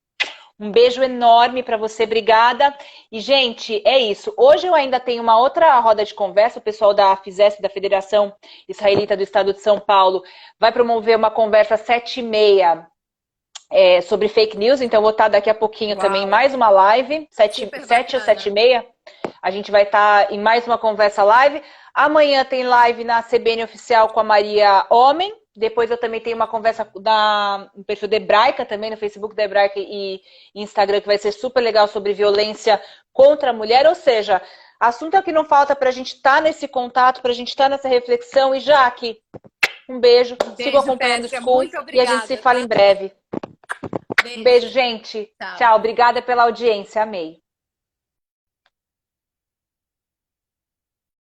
um beijo enorme para você, obrigada. E, gente, é isso. Hoje eu ainda tenho uma outra roda de conversa. O pessoal da FISESP, da Federação Israelita do Estado de São Paulo, vai promover uma conversa às 7h30 sobre fake news. Então, vou estar daqui a pouquinho também mais uma live, 7 ou 7h30. A gente vai estar em mais uma conversa live. Amanhã tem live na CBN Oficial com a Maria Homem. Depois eu também tenho uma conversa no perfil da Hebraica, também no Facebook da Hebraica e Instagram, que vai ser super legal sobre violência contra a mulher. Ou seja, assunto é que não falta para a gente estar nesse contato, para a gente estar nessa reflexão. E Jaque, um beijo. Sigo acompanhando o School e a gente se fala em breve. Um beijo, gente. Tchau. Obrigada pela audiência. Amei.